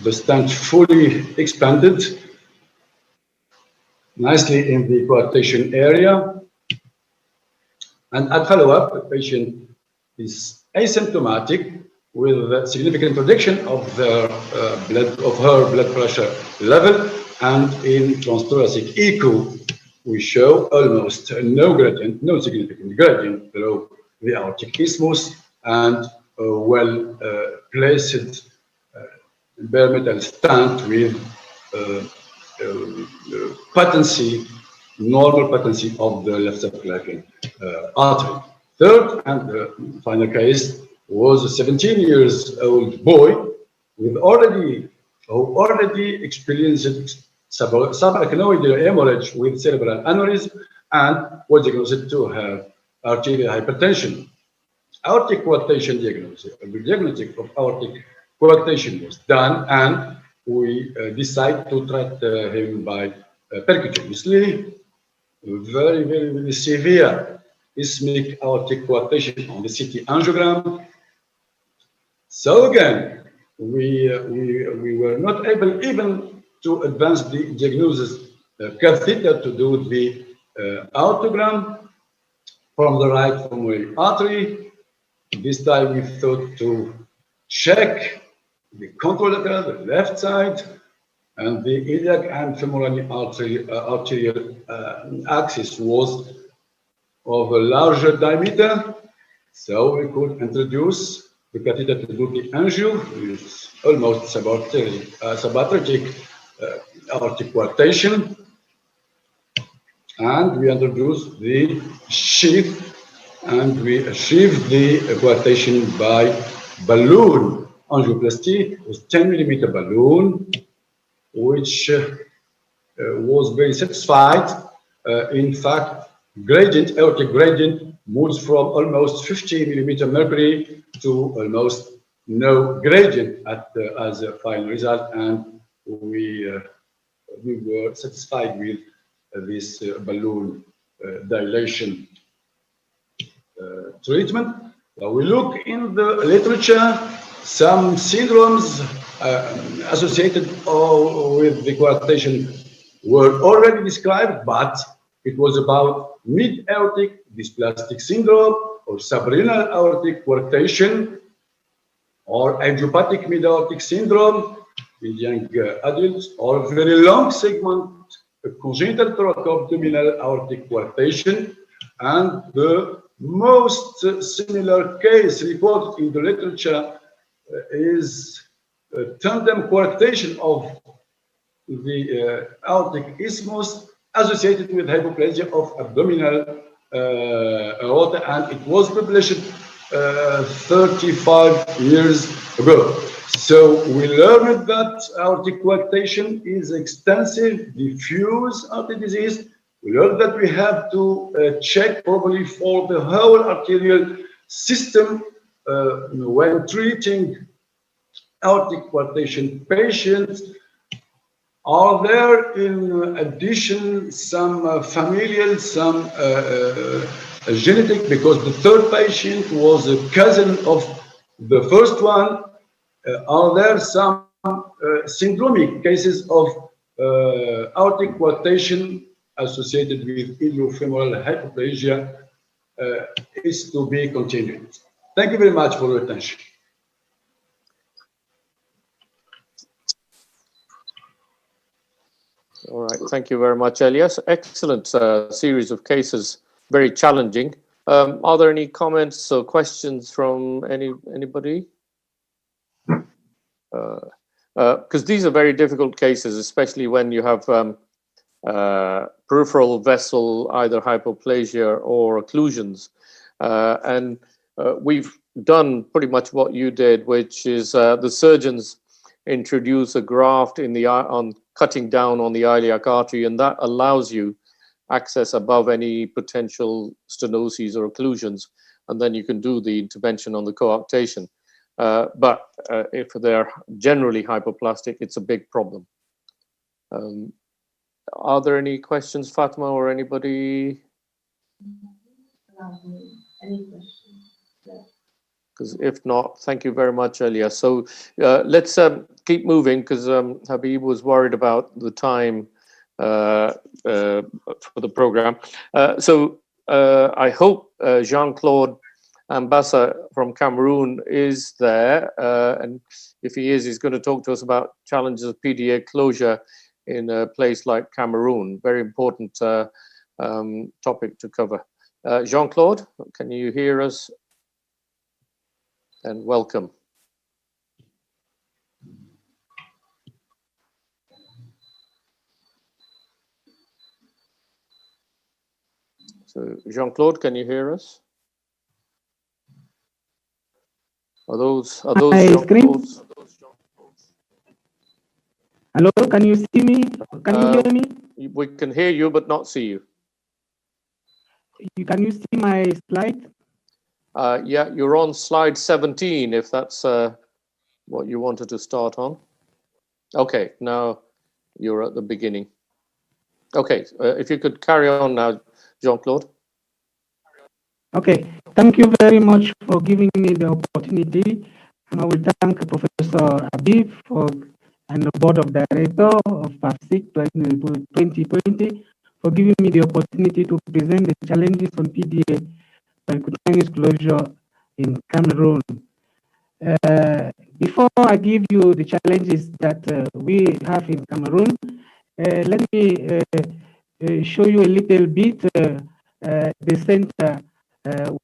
The stent fully expanded nicely in the coarctation area. And at follow-up, the patient is asymptomatic with significant reduction of her blood pressure level, and in transthoracic echo, we show almost no gradient, no significant gradient below the aortic isthmus, and a well-placed bare metal stent with patency, normal patency of the left subclavian artery. Third and final case was a 17-year-old boy with who already experienced subarachnoid hemorrhage with cerebral aneurysm and was diagnosed to have arterial hypertension. Aortic coarctation diagnosis, the diagnostic of aortic coarctation was done, and we decided to treat him by percutaneously. Very, very, very severe ischemic aortic coarctation on the CT angiogram. So again, we were not able even to advance the diagnosis catheter to do the aortogram from the right femoral artery. This time we thought to check the contralateral, the left side, and the iliac and femoral arterial axis was of a larger diameter, so we could introduce the catheter to do the angio with almost subarthritic aortic coarctation, and we introduced the sheath, and we achieved the coarctation by balloon angioplasty with 10 millimeter balloon, which was very satisfied. In fact, aortic gradient moves from almost 50 millimeter mercury to almost no gradient as a final result, and we were satisfied with this balloon dilation treatment. We look in the literature, some syndromes associated with the coarctation were already described, but it was about mid-aortic dysplastic syndrome or subrenal aortic coarctation or idiopathic mid-aortic syndrome in young adults, or very long segment congenital thoracoabdominal aortic coarctation. And the most similar case reported in the literature is tandem coarctation of the aortic isthmus associated with hypoplasia of abdominal aorta, and it was published 35 years ago. So we learned that aortic coarctation is extensive, diffuse aortic disease. We learned that we have to check probably for the whole arterial system when treating aortic coarctation patients. Are there, in addition, some familial, some genetic? Because the third patient was a cousin of the first one. Are there some syndromic cases of aortic coarctation associated with iliofemoral hypoplasia? Is to be continued. Thank you very much for your attention. All right, thank you very much, Elias. Excellent series of cases, very challenging. Are there any comments or questions from anybody? Because these are very difficult cases, especially when you have peripheral vessel, either hypoplasia or occlusions. And we've done pretty much what you did, which is the surgeons introduce a graft in the on cutting down on the iliac artery, and that allows you access above any potential stenoses or occlusions, and then you can do the intervention on the coarctation. But if they're generally hypoplastic, it's a big problem. Are there any questions, Fatma, or anybody? Any questions? Because if not, thank you very much, Elias. So let's keep moving, because Habib was worried about the time for the program. So I hope Jean-Claude Ambassa from Cameroon is there. And if he is, he's going to talk to us about challenges of PDA closure in a place like Cameroon. Very important topic to cover. Jean-Claude, can you hear us? And welcome. So Jean-Claude, can you hear us? Are those Jean-Claude's? Hello, can you see me? Can you hear me? We can hear you, but not see you. Can you see my slide? Yeah, you're on slide 17, if that's what you wanted to start on. Okay, now you're at the beginning. Okay, if you could carry on now, Jean-Claude. Okay, thank you very much for giving me the opportunity. And I will thank Professor Habib and the Board of Directors of Pafcic 2020 for giving me the opportunity to present the challenges on PDA percutaneous closure in Cameroon. Before I give you the challenges that we have in Cameroon, let me show you a little bit the center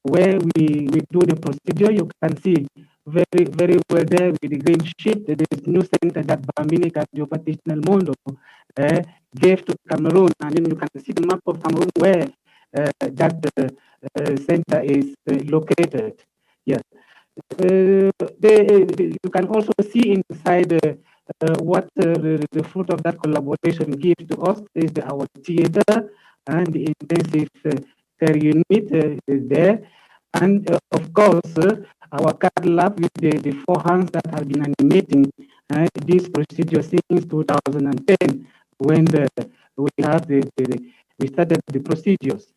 where we do the procedure. You can see very well there with the green sheet, the new center that Bambini Cardiopathy Mondo gave to Cameroon, and then you can see the map of Cameroon where that center is located. Yes. You can also see inside what the fruit of that collaboration gives to us is our theater and the intensive care unit is there. And of course, our CAD lab with the 4 hands that have been animating this procedure since 2010 when we started the procedures.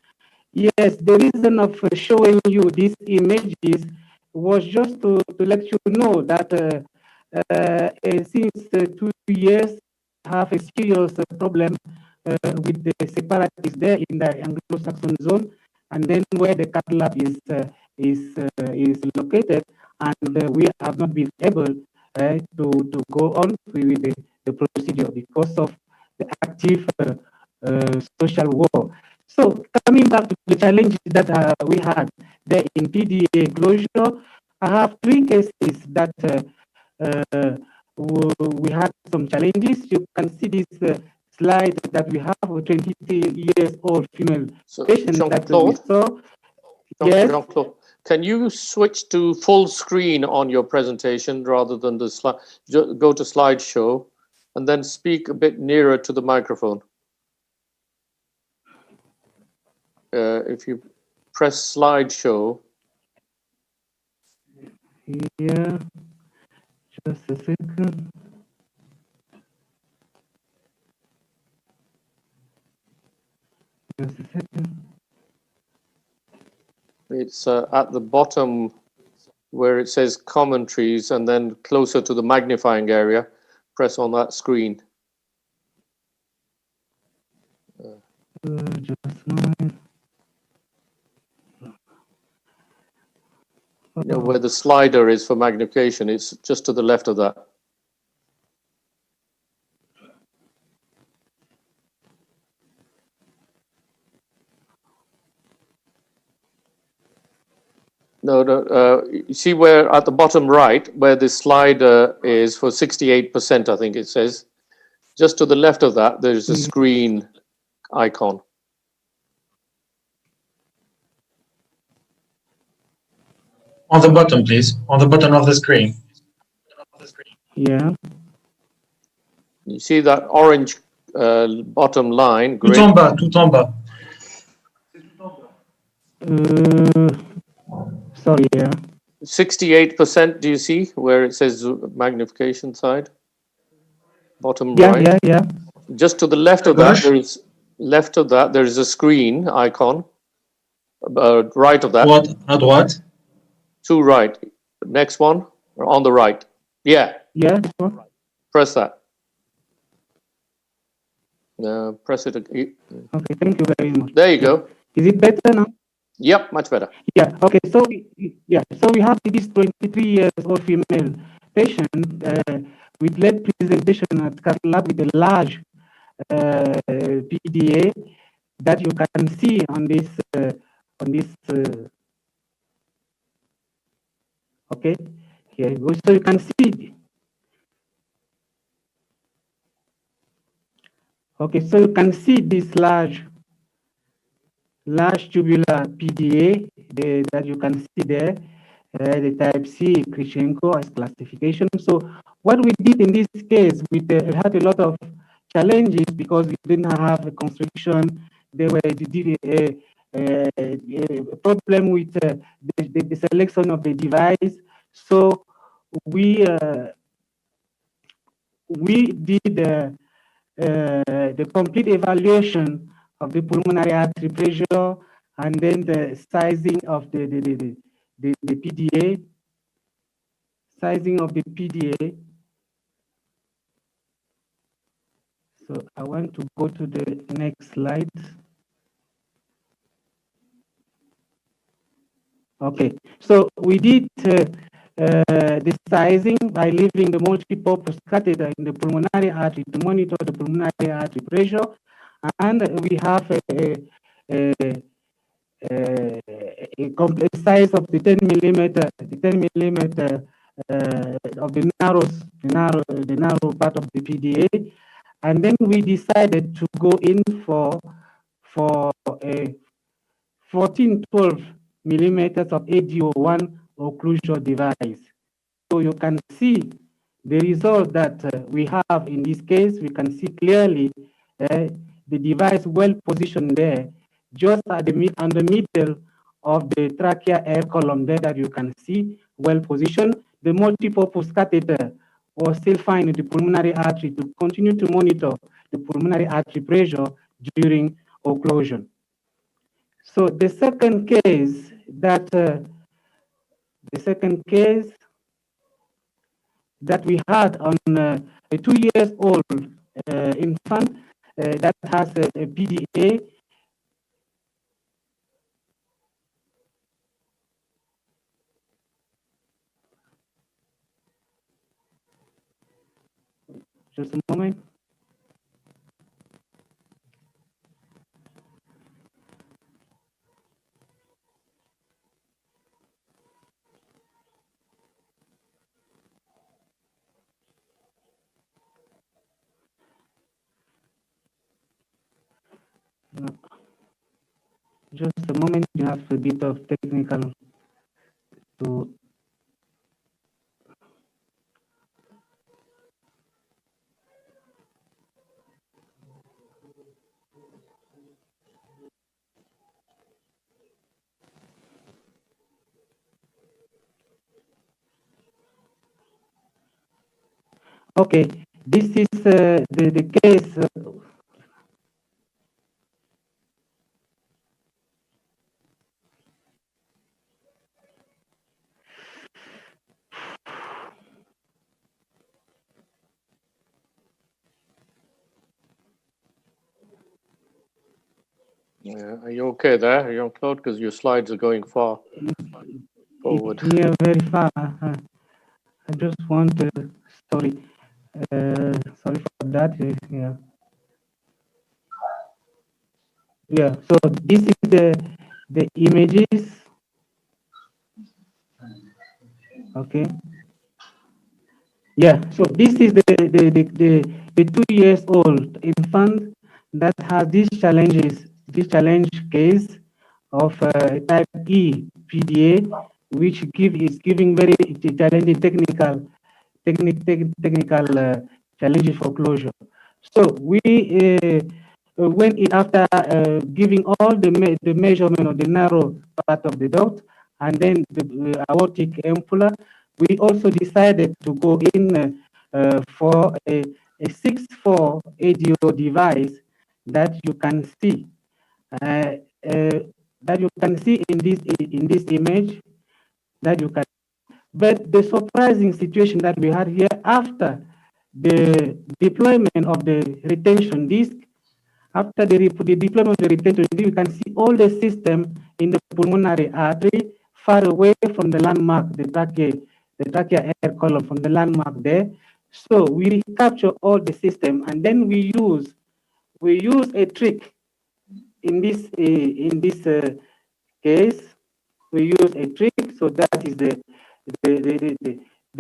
Yes, the reason of showing you these images was just to let you know that since 2 years, have a serious problem with the separatists there in the Anglo-Saxon zone, and then where the CAD lab is located, and we have not been able to go on with the procedure because of the active social war. So coming back to the challenges that we had there in PDA closure, I have three cases that we had some challenges. You can see this slide that we have a 23 years old female patient that we saw. Yes. Jean-Claude, can you switch to full screen on your presentation rather than the slide? Go to slideshow and then speak a bit nearer to the microphone. If you press slideshow. Yeah, just a second. Just a second. It's at the bottom where it says commentaries and then closer to the magnifying area. Press on that screen. Just a moment. You know where the slider is for magnification, it's just to the left of that. No, you see where at the bottom right, where the slider is for 68%, I think it says. Just to the left of that, there's a screen icon. On the bottom, please. On the bottom of the screen. Yeah. You see that orange bottom line? Tout en bas, tout en bas. Sorry, yeah. 68%, do you see where it says magnification side? Bottom yeah, right. Yeah, yeah. Just to the left of that, there is a screen icon. Right of that. What? À droite. To right. Next one, or on the right. Yeah. Yeah. Press that. Press it. Okay, thank you very much. There you go. Is it better now? Yep, much better. Yeah. Okay. So we have this 23 years old female patient with late presentation at cath lab with a large PDA that you can see on this okay, here you go. So you can see. Okay, so you can see this large tubular PDA that you can see there, the type C Krishenko as classification. So what we did in this case, we had a lot of challenges because we didn't have a constriction. There were a problem with the selection of the device. So we did the complete evaluation of the pulmonary artery pressure and then the sizing of the PDA, sizing of the PDA. So I want to go to the next slide. Okay, so we did the sizing by leaving the multi-purpose catheter in the pulmonary artery to monitor the pulmonary artery pressure, and we have a complete size of the 10 millimeter, of the narrow part of the PDA, and then we decided to go in for a 14-12 millimeters of ADO1 occlusion device. So you can see the result that we have in this case. We can see clearly the device well positioned there, just at the middle of the trachea air column there that you can see well positioned. The multi-purpose catheter was still fine in the pulmonary artery to continue to monitor the pulmonary artery pressure during occlusion. So the second case that we had on a 2-year-old infant that has a PDA. Just a moment. Just a moment, you have a bit of technical to. Okay, this is the case. Yeah, are you okay there, Jean-Claude? Because your slides are going far forward. It's near very far. I just want to, sorry, sorry for that. Yeah, yeah. So this is the images. Okay. Yeah. So this is the 2 years old infant that has these challenges, this challenge case of type E PDA, which is giving very challenging technical challenges for closure. So we went in after giving all the measurement of the narrow part of the duct and then the aortic ampulla. We also decided to go in for a 6-4 ADO device that you can see in this image that you can. But the surprising situation that we had here after the deployment of the retention disc, after the deployment of the retention disc, you can see all the system in the pulmonary artery far away from the landmark, the trachea air column from the landmark there. So we recapture all the system, and then we use a trick in this case. We use a trick, so that is the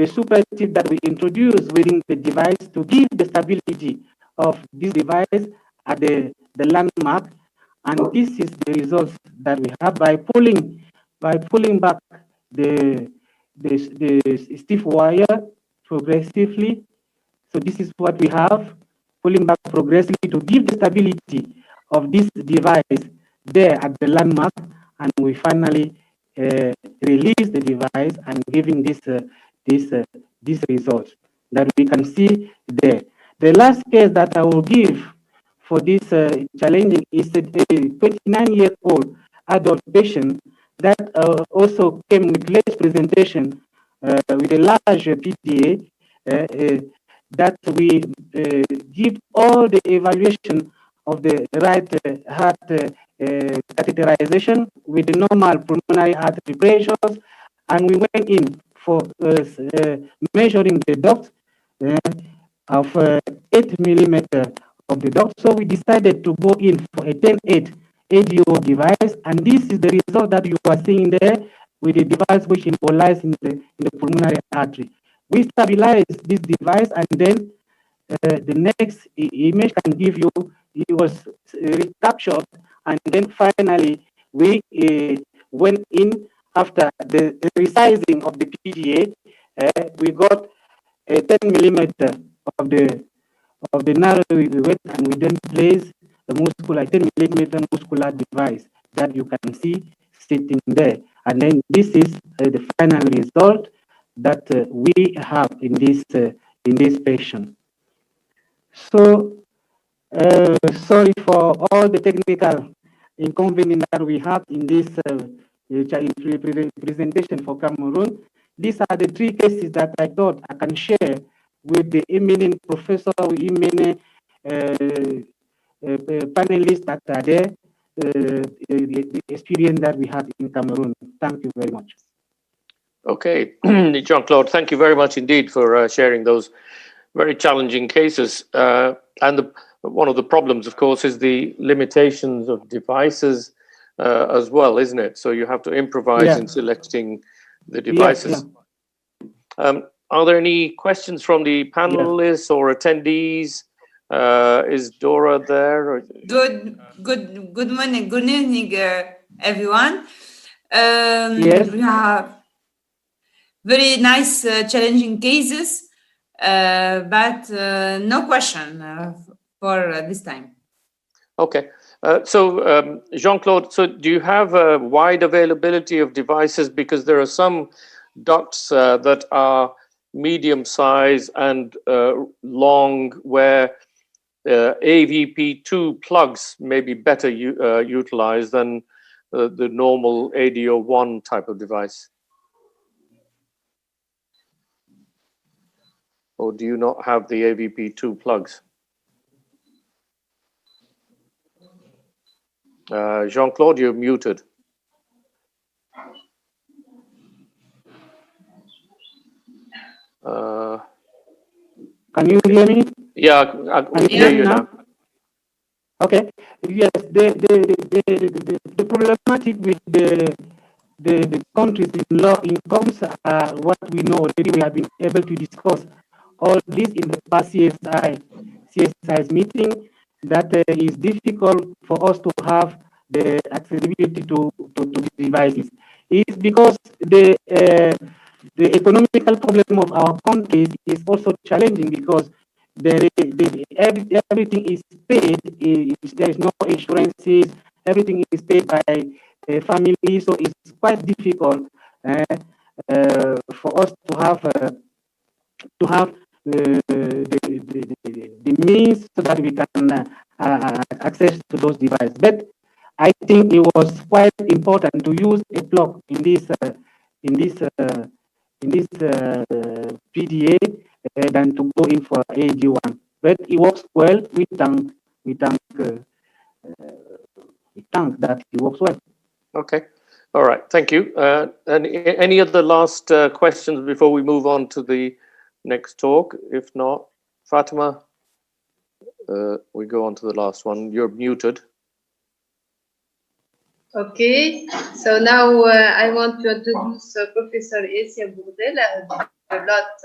super tip that we introduce within the device to give the stability of this device at the landmark, and this is the results that we have by pulling back the stiff wire progressively. So this is what we have, pulling back progressively to give the stability of this device there at the landmark, and we finally release the device and giving this result that we can see there. The last case that I will give for this challenging is a 29-year-old adult patient that also came with late presentation with a large PDA that we give all the evaluation of the right heart catheterization with the normal pulmonary artery pressures, and we went in for measuring the duct of 8 millimeter of the duct. So we decided to go in for a 10-8 ADO device, and this is the result that you are seeing there with the device which immobilizes in the pulmonary artery. We stabilize this device, and then the next image can give you, it was recaptured, and then finally we went in after the resizing of the PDA. We got a 10 millimeter of the narrow width, and we then place the muscular 10 millimeter muscular device that you can see sitting there, and then this is the final result that we have in this patient. So sorry for all the technical inconvenience that we have in this presentation for Cameroon. These are the 3 cases that I thought I can share with the eminent professor, eminent panelists that are there, the experience that we had in Cameroon. Thank you very much. Okay, Jean-Claude, thank you very much indeed for sharing those very challenging cases. And one of the problems, of course, is the limitations of devices as well, isn't it? So you have to improvise in selecting the devices. Are there any questions from the panelists or attendees? Is Dora there? Good morning, good evening, everyone. Yes. We have very nice, challenging cases, but no question for this time. Okay. So Jean-Claude, so do you have a wide availability of devices? Because there are some ducts that are medium size and long, where AVP2 plugs may be better utilized than the normal ADO1 type of device. Or do you not have the AVP2 plugs? Jean-Claude, you're muted. Can you hear me? Yeah, I can hear you now. Okay. Yes, the problematic with the countries with low incomes are what we know already. We have been able to discuss all this in the past CSI's meeting, that is difficult for us to have the accessibility to the devices. It's because the economical problem of our countries is also challenging, because everything is paid. There is no insurances. Everything is paid by family, so it's quite difficult for us to have the means so that we can access to those devices. But I think it was quite important to use a plug in this PDA than to go in for AD1. But it works well. We thank that it works well. Okay. All right. Thank you. And any other last questions before we move on to the next talk? If not, Fatima, we go on to the last one. You're muted. Okay, so now I want to introduce Professor Essia Bourdel, a lot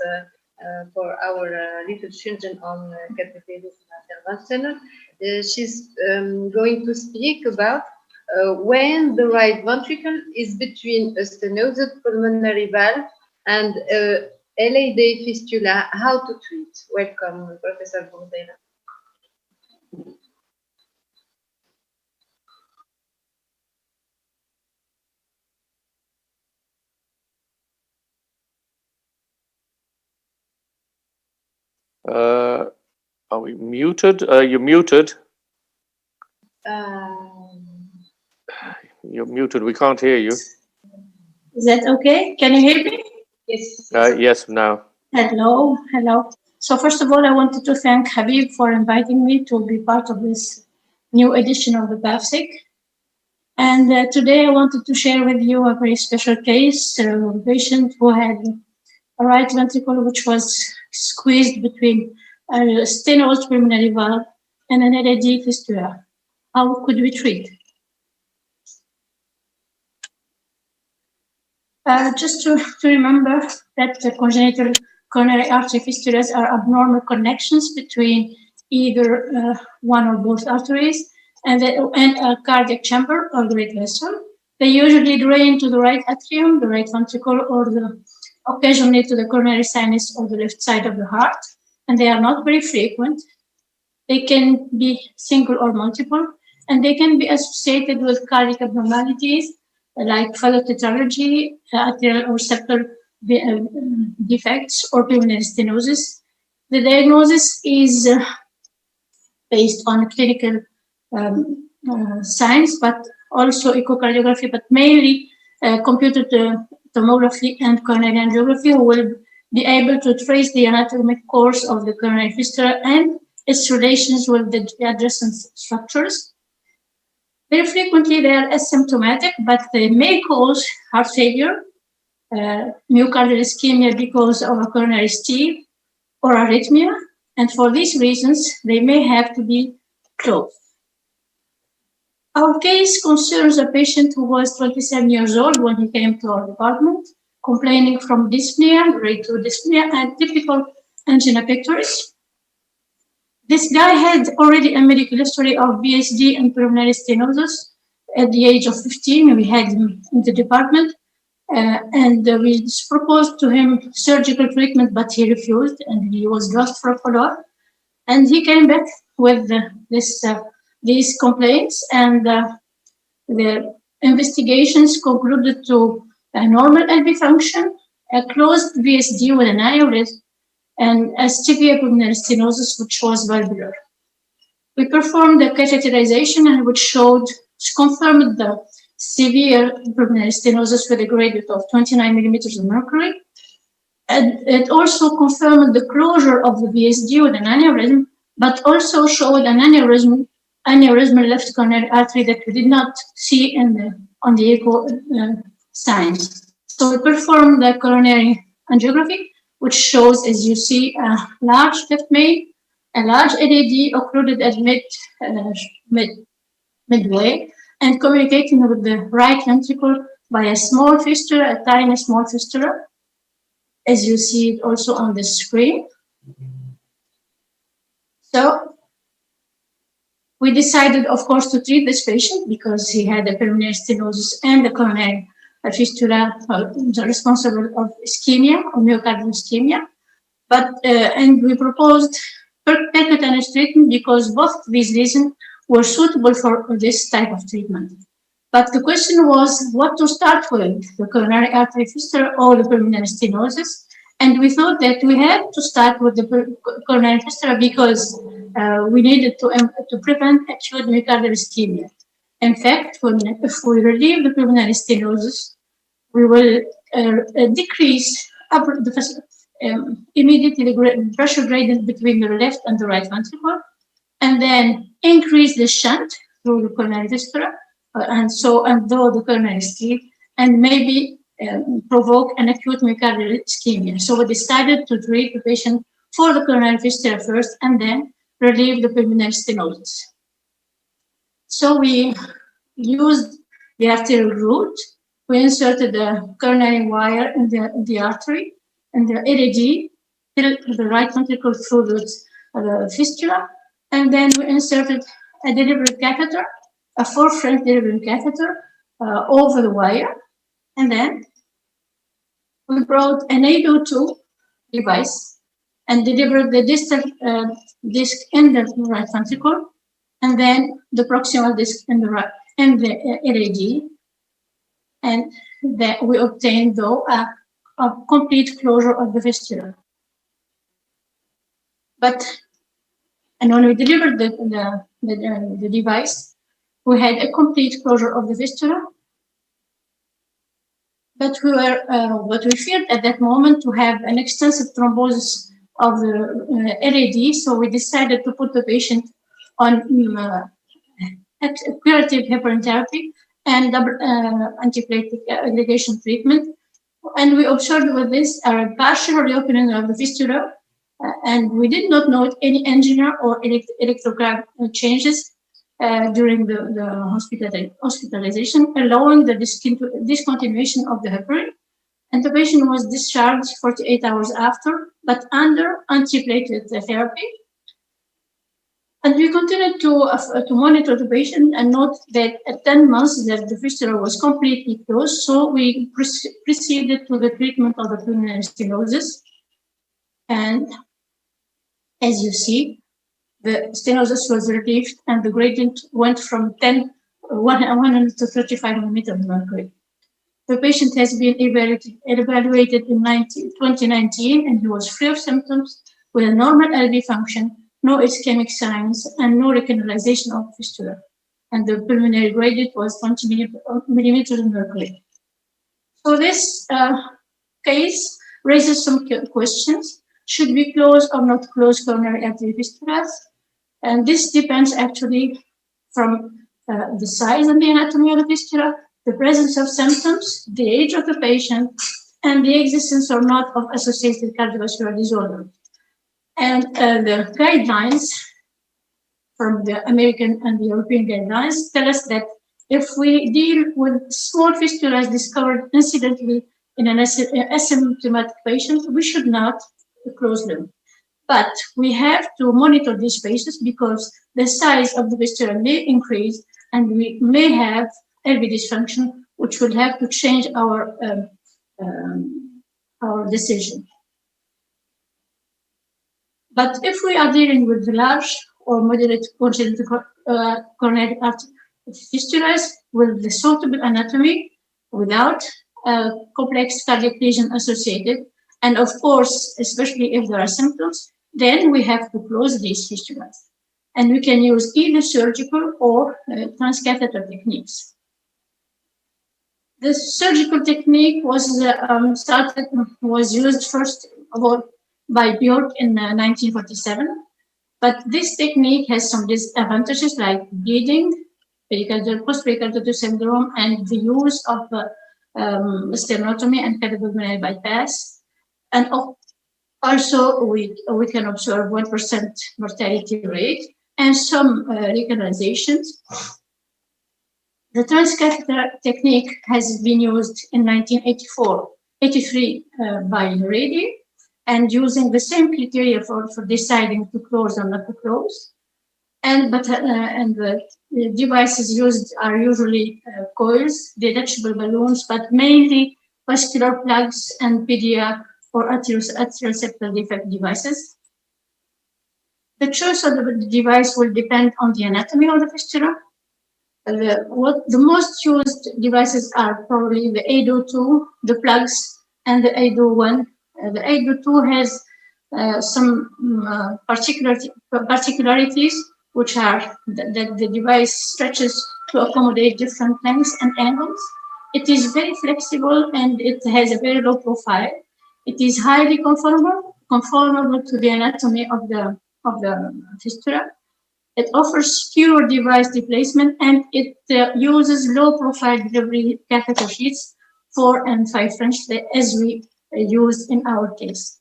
for our little children on catheterism intervention. She's going to speak about when the right ventricle is between a stenosed pulmonary valve and a LAD fistula, how to treat. Welcome, Professor Bourdel. Are we muted? You're muted. You're muted. We can't hear you. Is that okay? Can you hear me? Yes. Yes, now. Hello. So first of all, I wanted to thank Habib for inviting me to be part of this new edition of the Pafcic. And today I wanted to share with you a very special case, a patient who had a right ventricle which was squeezed between a stenosed pulmonary valve and an LAD fistula. How could we treat? Just to remember that the congenital coronary artery fistulas are abnormal connections between either one or both arteries and a cardiac chamber or great vessel. They usually drain to the right atrium, the right ventricle, or occasionally to the coronary sinus or the left side of the heart, and they are not very frequent. They can be single or multiple, and they can be associated with cardiac abnormalities like phytotetralogy, atrial or septal defects, or pulmonary stenosis. The diagnosis is based on clinical science, but also echocardiography, but mainly computed tomography and coronary angiography, who will be able to trace the anatomic course of the coronary fistula and its relations with the adjacent structures. Very frequently, they are asymptomatic, but they may cause heart failure, myocardial ischemia because of a coronary stent, or arrhythmia, and for these reasons, they may have to be closed. Our case concerns a patient who was 27 years old when he came to our department, complaining from dyspnea, grade 2 dyspnea, and typical angina pectoris. This guy had already a medical history of BSD and pulmonary stenosis. at the age of 15, we had him in the department, and we proposed to him surgical treatment, but he refused, and he was lost for follow-up. And he came back with these complaints, and the investigations concluded to a normal LV function, a closed VSD with an aneurysm, and a severe pulmonary stenosis, which was valvular. We performed the catheterization, and which confirmed the severe pulmonary stenosis with a gradient of 29 millimeters of mercury. And it also confirmed the closure of the VSD with an aneurysm, but also showed an aneurysmal left coronary artery that we did not see on the echo signs. So we performed the coronary angiography, which shows, as you see, a large left main, a large LAD occluded at midway, and communicating with the right ventricle by a small fistula, a tiny small fistula, as you see it also on the screen. So we decided, of course, to treat this patient because he had a pulmonary stenosis and a coronary fistula responsible of ischemia or myocardial ischemia. But and we proposed percutaneous treatment because both these reasons were suitable for this type of treatment. But the question was what to start with, the coronary artery fistula or the pulmonary stenosis. And we thought that we had to start with the coronary fistula because we needed to prevent acute myocardial ischemia. In fact, if we relieve the pulmonary stenosis, we will decrease immediately the pressure gradient between the left and the right ventricle, and then increase the shunt through the coronary fistula, and though the coronary sleeve, and maybe provoke an acute myocardial ischemia. So we decided to treat the patient for the coronary fistula first, and then relieve the pulmonary stenosis. So we used the arterial route. We inserted the coronary wire in the artery and the LAD till the right ventricle through the fistula, and then we inserted a delivery catheter, a 4-French delivery catheter over the wire, and then we brought an 802 device and delivered the distal disc in the right ventricle, and then the proximal disc in the right and the LAD, and that we obtained though a complete closure of the fistula. And when we delivered the device, we had a complete closure of the fistula. But what we feared at that moment to have an extensive thrombosis of the LAD, so we decided to put the patient on curative heparin therapy and antiplatelet aggregation treatment. And we observed with this a partial reopening of the fistula, and we did not note any angina or electrocard changes during the hospitalization, allowing the discontinuation of the heparin. And the patient was discharged 48 hours after, but under antiplatelet therapy. And we continued to monitor the patient and note that at 10 months that the fistula was completely closed. So we proceeded to the treatment of the pulmonary stenosis. And as you see, the stenosis was relieved and the gradient went from 100 to 35 millimeters of mercury. The patient has been evaluated in 2019 and he was free of symptoms with a normal LV function, no ischemic signs, and no recanalization of fistula. And the pulmonary gradient was 20 millimeters of mercury. So this case raises some questions. Should we close or not close coronary artery fistulas? And this depends actually from the size and the anatomy of the fistula, the presence of symptoms, the age of the patient, and the existence or not of associated cardiovascular disorder. And the guidelines from the American and the European guidelines tell us that if we deal with small fistulas discovered incidentally in an asymptomatic patient, we should not close them. But we have to monitor these patients because the size of the fistula may increase and we may have LV dysfunction, which will have to change our decision. But if we are dealing with large or moderate congenital coronary artery fistulas with the suitable anatomy, without complex cardiac lesion associated, and of course, especially if there are symptoms, then we have to close these fistulas. And we can use either surgical or transcatheter techniques. The surgical technique was used first of all by Bjork in 1947, but this technique has some disadvantages like bleeding, post-pericarditis syndrome, and the use of sternotomy and cardiopulmonary bypass. And also, we can observe 1% mortality rate and some recanalizations. The transcatheter technique has been used in 1983 by Rady, and using the same criteria for deciding to close or not to close. And the devices used are usually coils, detachable balloons, but mainly vascular plugs and Pediatric or atrial septal defect devices. The choice of the device will depend on the anatomy of the fistula. The most used devices are probably the ADO2, the plugs, and the ADO1. The ADO2 has some particularities, which are that the device stretches to accommodate different lengths and angles. It is very flexible and it has a very low profile. It is highly conformable to the anatomy of the fistula. It offers fewer device displacement, and it uses low-profile delivery catheter sheets, 4 and 5 French, as we used in our case.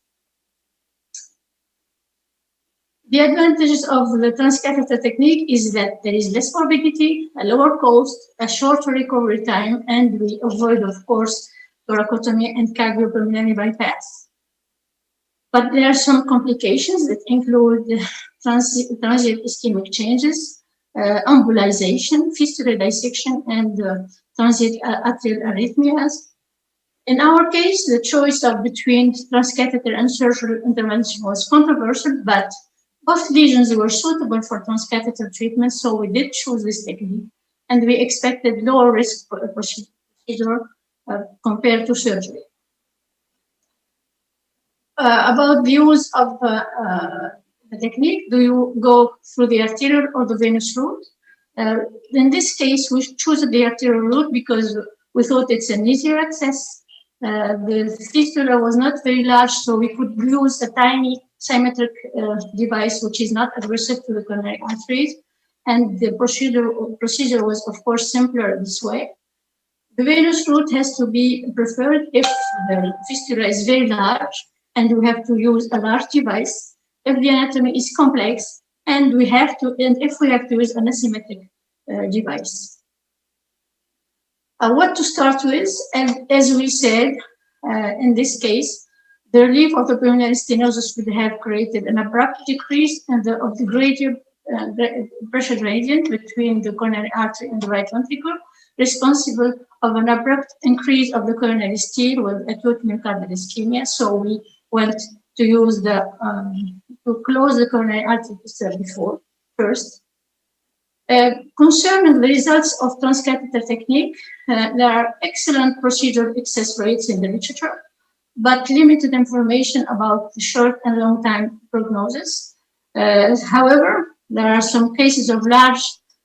The advantages of the transcatheter technique is that there is less morbidity, a lower cost, a shorter recovery time, and we avoid, of course, thoracotomy and cardiopulmonary bypass. But there are some complications that include transient ischemic changes, embolization, fistula dissection, and transient atrial arrhythmias. In our case, the choice between transcatheter and surgical intervention was controversial, but both lesions were suitable for transcatheter treatment, so we did choose this technique, and we expected lower risk for a procedure compared to surgery. About the use of the technique, do you go through the arterial or the venous route? In this case, we choose the arterial route because we thought it's an easier access. The fistula was not very large, so we could use a tiny symmetric device, which is not aggressive to the coronary arteries. And the procedure was, of course, simpler this way. The venous route has to be preferred if the fistula is very large and we have to use a large device, if the anatomy is complex, and if we have to use an asymmetric device. What to start with, and as we said, in this case, the relief of the pulmonary stenosis would have created an abrupt decrease of the gradient, pressure gradient between the coronary artery and the right ventricle, responsible of an abrupt increase of the coronary steal with acute myocardial ischemia. So we went to use to close the coronary artery before first. Concerning the results of transcatheter technique, there are excellent procedural success rates in the literature, but limited information about the short and long time prognosis. However, there are some cases of large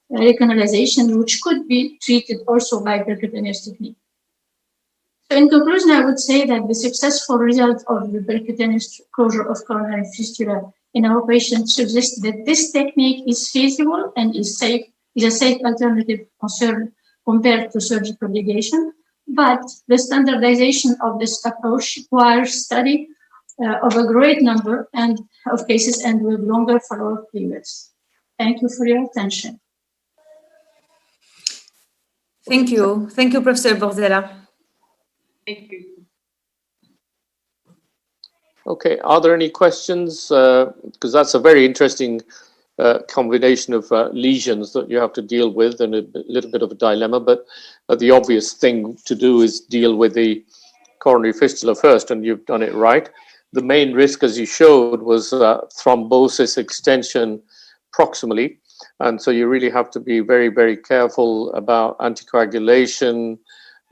recanalization which could be treated also by percutaneous technique. So in conclusion, I would say that the successful result of the percutaneous closure of coronary fistula in our patients suggests that this technique is feasible and is a safe alternative compared to surgical ligation. But the standardization of this approach requires study of a great number of cases and with longer follow-up periods. Thank you for your attention. Thank you. Thank you, Professor Bordella. Thank you. Okay, are there any questions? Because that's a very interesting combination of lesions that you have to deal with, and a little bit of a dilemma. But the obvious thing to do is deal with the coronary fistula first, and you've done it right. The main risk, as you showed, was thrombosis extension proximally. And so you really have to be very, very careful about anticoagulation,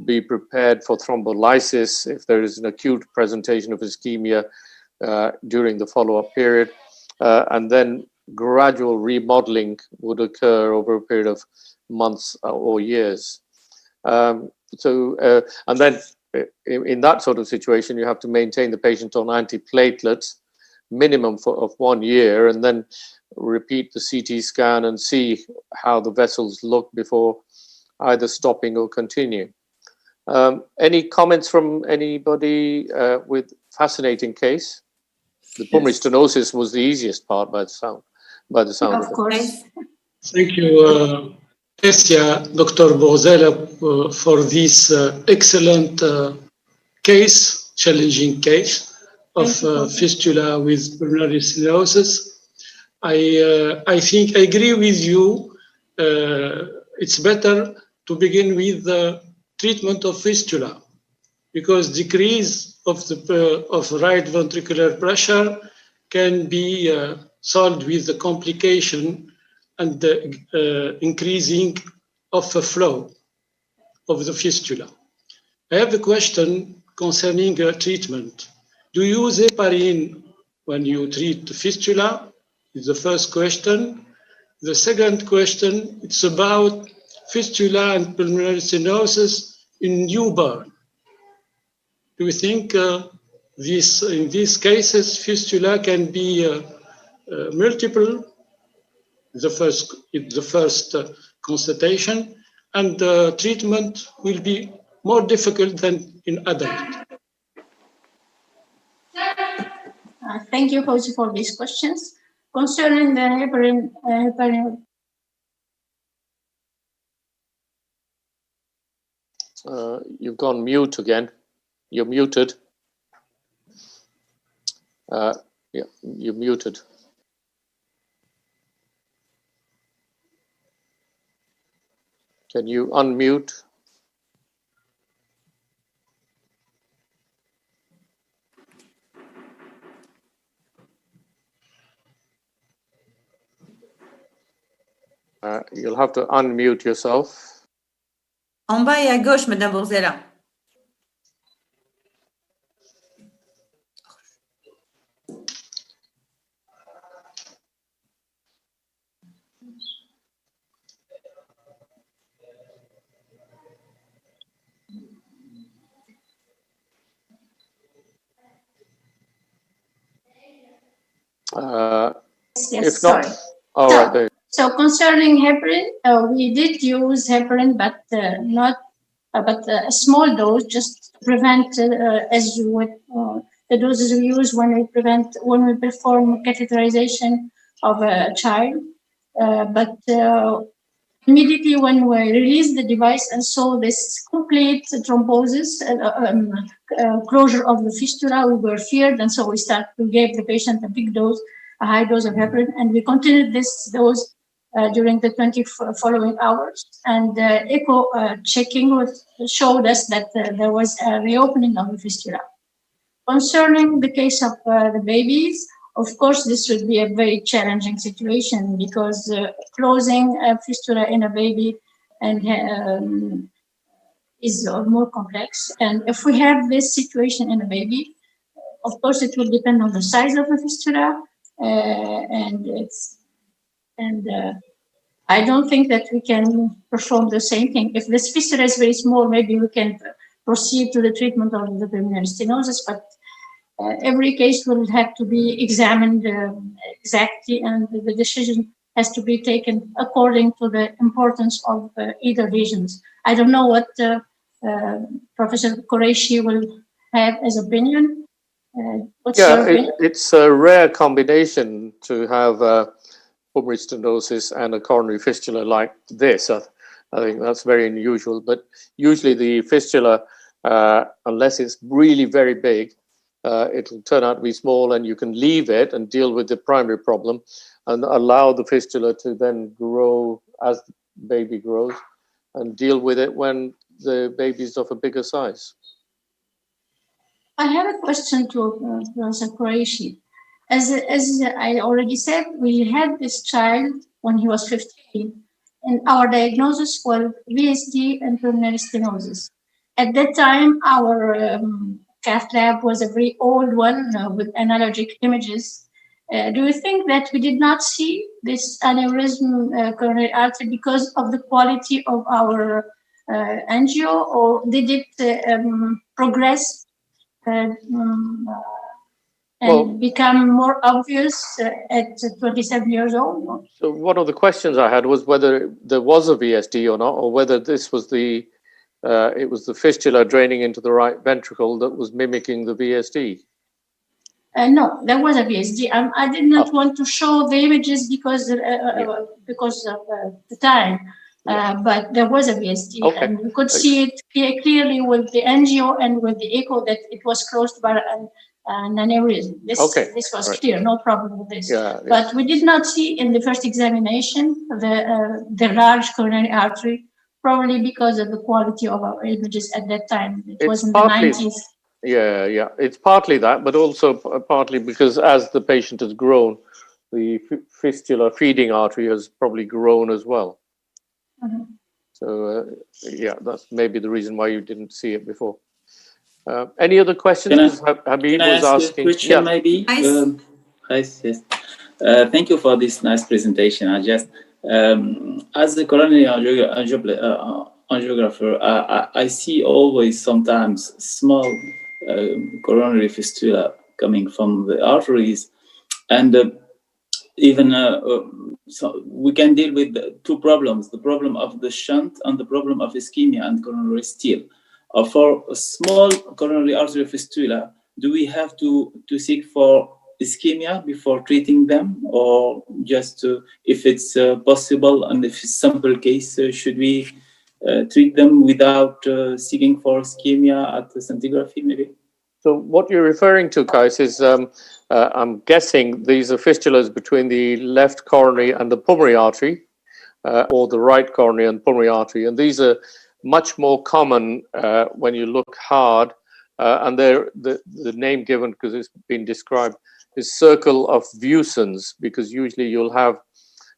be prepared for thrombolysis if there is an acute presentation of ischemia during the follow-up period. And then gradual remodeling would occur over a period of months or years. And then in that sort of situation, you have to maintain the patient on antiplatelets, minimum of 1 year, and then repeat the CT scan and see how the vessels look before either stopping or continuing. Any comments from anybody with fascinating case? The pulmonary stenosis was the easiest part by the sound of it. Of course. Thank you, Tessia, Dr. Borzella, for this excellent case, challenging case of fistula with pulmonary stenosis. I think I agree with you. It's better to begin with the treatment of fistula, because decrease of right ventricular pressure can be solved with the complication and the increasing of the flow of the fistula. I have a question concerning treatment. Do you use heparin when you treat the fistula? Is the first question. The second question, it's about fistula and pulmonary stenosis in newborn. Do you think in these cases fistula can be multiple? The first constatation, and the treatment will be more difficult than in adult. Thank you, Fauzi, for these questions. Concerning the heparin, you've gone mute again. You're muted. Yeah, you're muted. Can you unmute? You'll have to unmute yourself. En bas et à gauche, Madame Borzella. yes, If not, sorry. all right, there. So concerning heparin, we did use heparin, but not, but a small dose, just to prevent, as you would, the doses we use when we perform catheterization of a child. But immediately when we released the device and saw this complete thrombosis, closure of the fistula, we were feared, and so we gave the patient a big dose, a high dose of heparin, and we continued this dose during the 20 following hours. And echo checking showed us that there was a reopening of the fistula. Concerning the case of the babies, of course, this would be a very challenging situation, because closing a fistula in a baby and is more complex. And if we have this situation in a baby, of course, it will depend on the size of the fistula, I don't think that we can perform the same thing. If this fistula is very small, maybe we can proceed to the treatment of the pulmonary stenosis, but every case will have to be examined exactly, and the decision has to be taken according to the importance of either lesions. I don't know what Professor Qureshi will have as opinion. What's your opinion? It's a rare combination to have pulmonary stenosis and a coronary fistula like this. I think that's very unusual, but usually the fistula, unless it's really very big, it'll turn out to be small, and you can leave it and deal with the primary problem and allow the fistula to then grow as the baby grows and deal with it when the baby's of a bigger size. I have a question to Professor Qureshi. As I already said, we had this child when he was 15, and our diagnosis was VSD and pulmonary stenosis. At that time, our cath lab was a very old one with analogic images. Do you think that we did not see this aneurysm coronary artery because of the quality of our angio, or did it progress and become more obvious at 27 years old? So one of the questions I had was whether there was a VSD or not, or whether this was it was the fistula draining into the right ventricle that was mimicking the VSD. No, there was a VSD. I did not want to show the images because of the time, but there was a VSD, and we could see it clearly with the angio and with the echo that it was caused by an aneurysm. This was clear, no problem with this. But we did not see in the first examination the large coronary artery, probably because of the quality of our images at that time. It was in the 90s. Yeah, it's partly that, but also partly because as the patient has grown, the fistula feeding artery has probably grown as well. So, that's maybe the reason why you didn't see it before. Any other questions? Habib was asking. Question maybe. Yes. Thank you for this nice presentation. I just, as a coronary angiographer, I see always sometimes small coronary fistula coming from the arteries, and even so we can deal with the two problems: the problem of the shunt and the problem of ischemia and coronary steal. For a small coronary artery fistula, do we have to seek for ischemia before treating them, or just if it's possible and if it's simple case, should we treat them without seeking for ischemia at the scintigraphy maybe? So what you're referring to, Kais, is I'm guessing these are fistulas between the left coronary and the pulmonary artery, or the right coronary and pulmonary artery, and these are much more common when you look hard, and they're the name given because it's been described is circle of Vuissens, because usually you'll have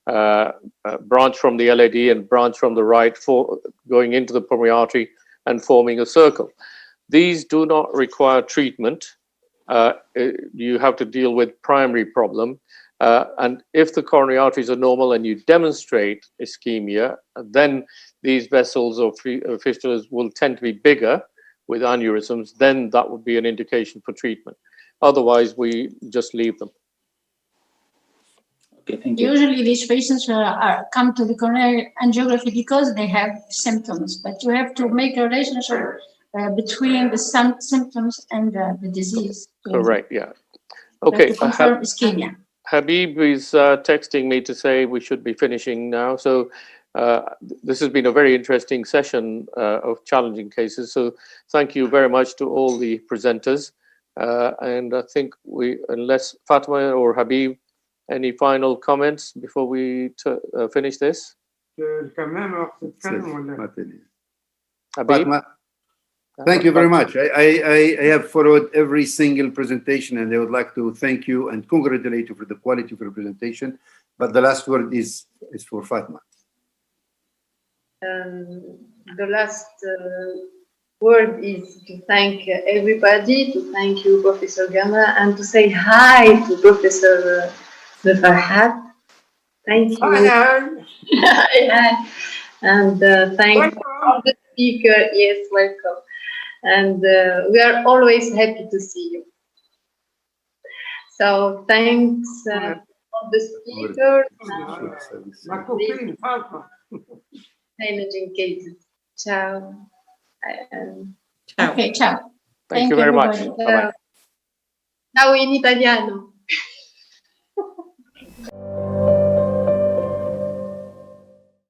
a branch from the LAD and branch from the right going into the pulmonary artery and forming a circle. These do not require treatment. You have to deal with primary problem. And if the coronary arteries are normal and you demonstrate ischemia, then these vessels or fistulas will tend to be bigger with aneurysms. Then that would be an indication for treatment. Otherwise, we just leave them. Okay, thank you. Usually these patients come to the coronary angiography because they have symptoms, but you have to make a relationship between the symptoms and the disease. Correct, yeah. Okay. Confirm ischemia. Habib is texting me to say we should be finishing now. So this has been a very interesting session of challenging cases. So thank you very much to all the presenters. And I think unless Fatma or Habib, any final comments before we finish this? Fatma, thank you very much. I have followed every single presentation, and I would like to thank you and congratulate you for the quality of your presentation. But the last word is for Fatma. The last word is to thank everybody, to thank you, Professor Gamra, and to say hi to Professor Farhat. Thank you. Hi. And thank all the speakers. Yes, welcome. And we are always happy to see you. So thanks all the speakers. Managing cases. Ciao. Okay, ciao. Thank you very much. Ciao in italiano.